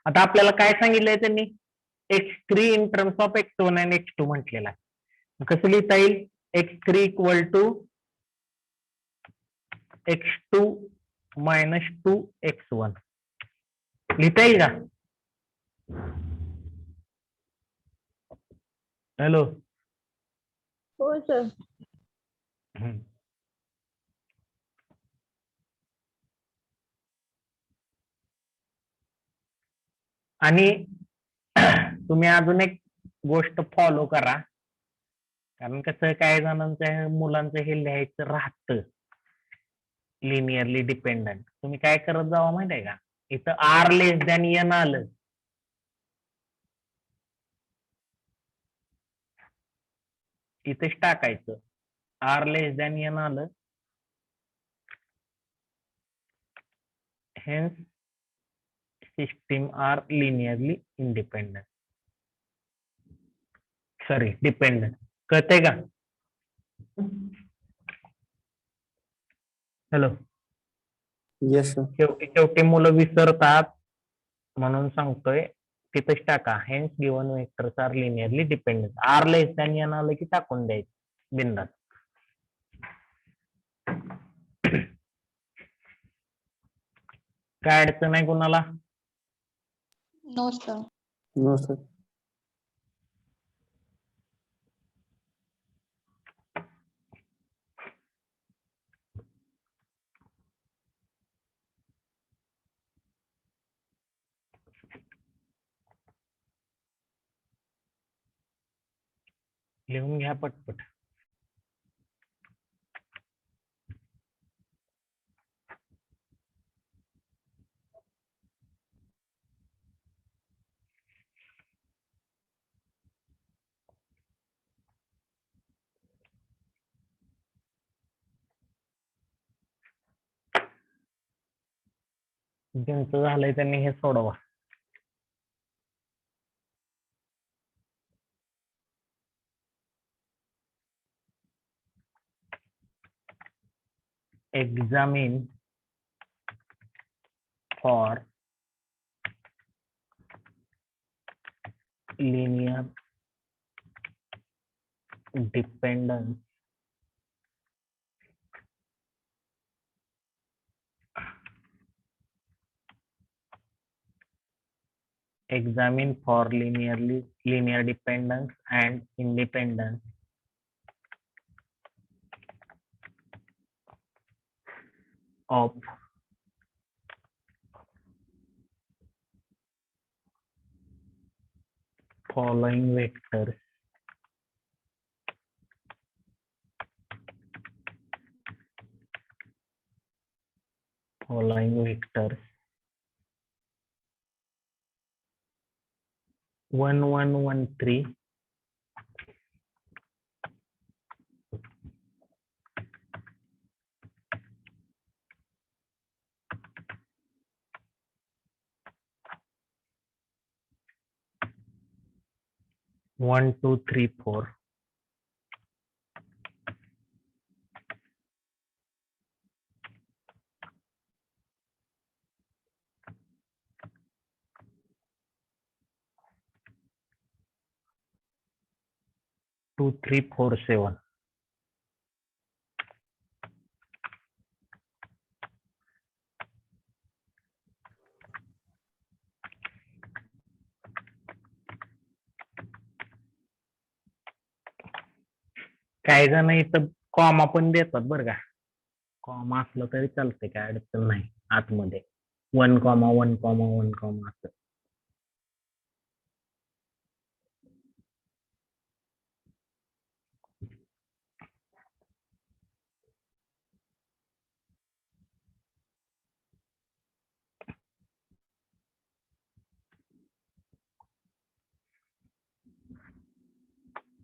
S3: आता आपल्याला काय सांगितलंय त्यांनी, x3 in terms of x1 आणि x2 म्हटलेला आहे. कसं लिहिता येईल, x3 = x2 - 2x1 लिहिता येईल का? हॅलो,
S2: हो सर.
S3: आणि तुम्ही अजून एक गोष्ट फॉलो करा, कारण कसं काही जणांच्या मुलांचं हे लिहायचं राहतं लिनियरली डिपेंडंट. तुम्ही काय करत जावा माहिती आहे का, इथं आर लेस दॅन एन आलं इथेच टाकायचं, आर लेस दॅन एन आलं hence system are linearly independent, sorry dependent. कळतंय का? Hello,
S11: yes sir.
S3: शेवटी शेवटी मुलं विसरतात म्हणून सांगतोय, तिथेच टाका hence given vectors are linearly dependent. R less than n आलं की टाकून द्यायचं बिंदास. काय अडचण आहे कोणाला?
S5: No sir.
S11: No sir.
S3: लिहून घ्या पटपट. ज्यांचं झालंय त्यांनी हे सोडवा. Examine for linear dependence linear dependence and independence of following vectors following vectors 1 1 1 3 1 2 3 4 2 3 4 7. काही जण इथं कॉमा पण देतात बरं का, कॉमा असलं तरी चालतंय, काय अडचण नाही आतमध्ये. 1 कॉमा 1 कॉमा 1 कॉमा असं.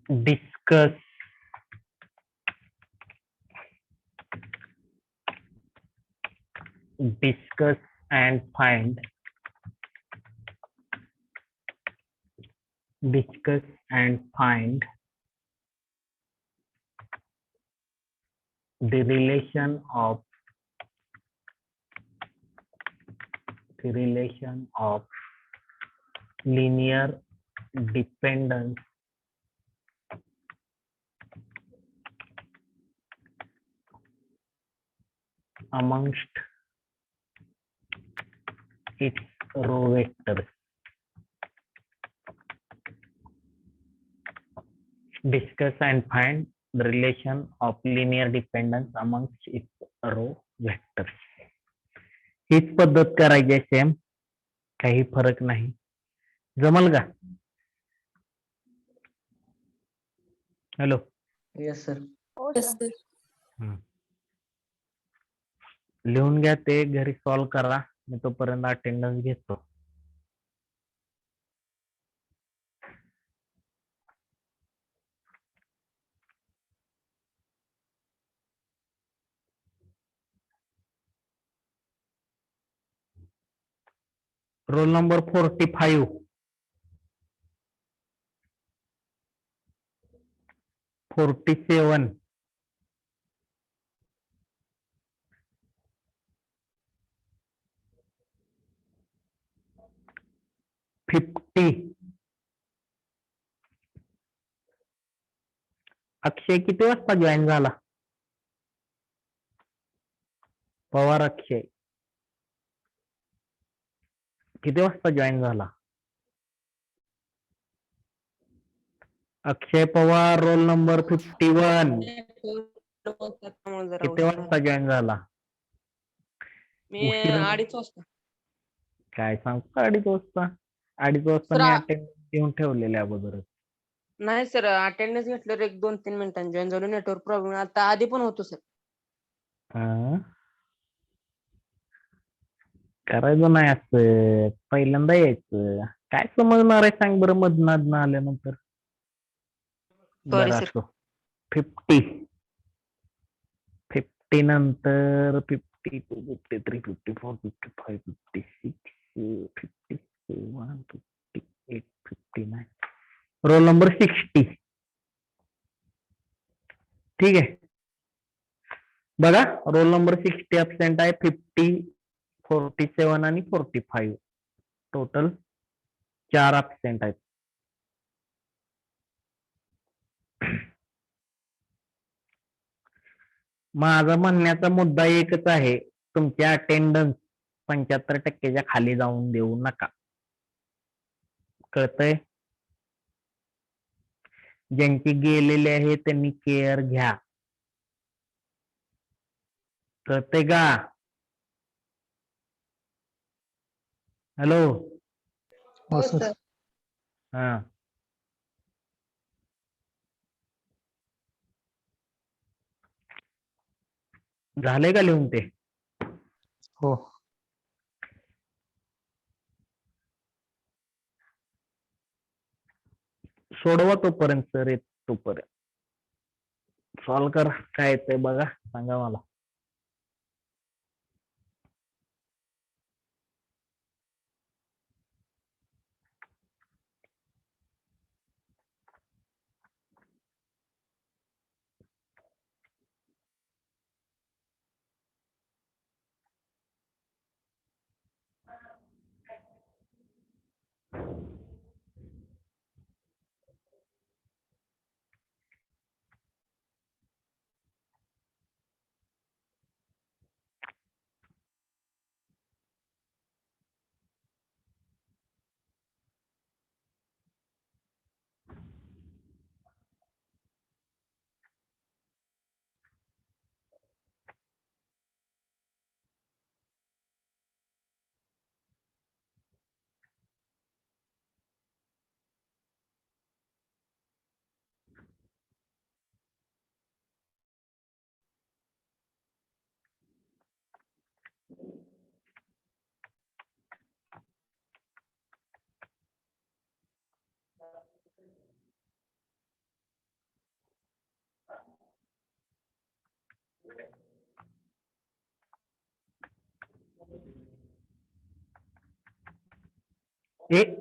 S3: Discuss and find the relation of linear dependence amongst its row vectors. Discuss and find the relation of linear dependence amongst its row vectors. हीच पद्धत करायची आहे सेम, काही फरक नाही. जमल का? हॅलो.
S1: Yes sir.
S2: हो
S4: Yes,
S2: सर.
S4: sir.
S3: लिहून घ्या ते घरी सॉल्व करा. मी तोपर्यंत अटेंडन्स घेतो. Roll number 45. 47. 50. अक्षय किती वाजता जॉईन झाला? पवार अक्षय किती वाजता जॉईन झाला? अक्षय पवार रोल नंबर 51 किती वाजता जॉईन झाला?
S9: मी
S3: उशिरा.
S9: 2:30 वाजता.
S3: काय सांगतो 2:30 वाजता? 2:30 वाजता मी अटेंडन्स घेऊन ठेवलेल्या अगोदरच.
S9: नाही सर, अटेंडन्स घेतल्यावर 1-2-3 मिनिटांनी जॉईन झालो. नेटवर्क प्रॉब्लेम आता आधी पण होतो सर.
S3: हा. करायचं नाही असं, पहिल्यांदा यायचं. काय समजणार आहे सांग बरं मधनं आल्यानंतर.
S9: सॉरी
S3: बरं
S9: सर.
S3: असो. 50 नंतर 52, 53, 54, 55, 56, 57, 58, 59. Roll number 60. ठीक आहे. बघा रोल नंबर 60 अबसेंट आहे. 50, 47 आणि 45 टोटल 4 अबसेंट आहेत. माझा म्हणण्याचा मुद्दा एकच आहे, तुमची अटेंडन्स 75% खाली जाऊन देऊ नका. कळतंय? ज्यांची गेलेले आहे त्यांनी केअर घ्या. कळतंय का? हॅलो.
S12: हो सर.
S3: हा. झालंय का लिहून ते?
S12: हो.
S3: सोडवा तोपर्यंत सर येत तोपर्यंत. सॉल्व करा काय येतंय बघा, सांगा मला. एक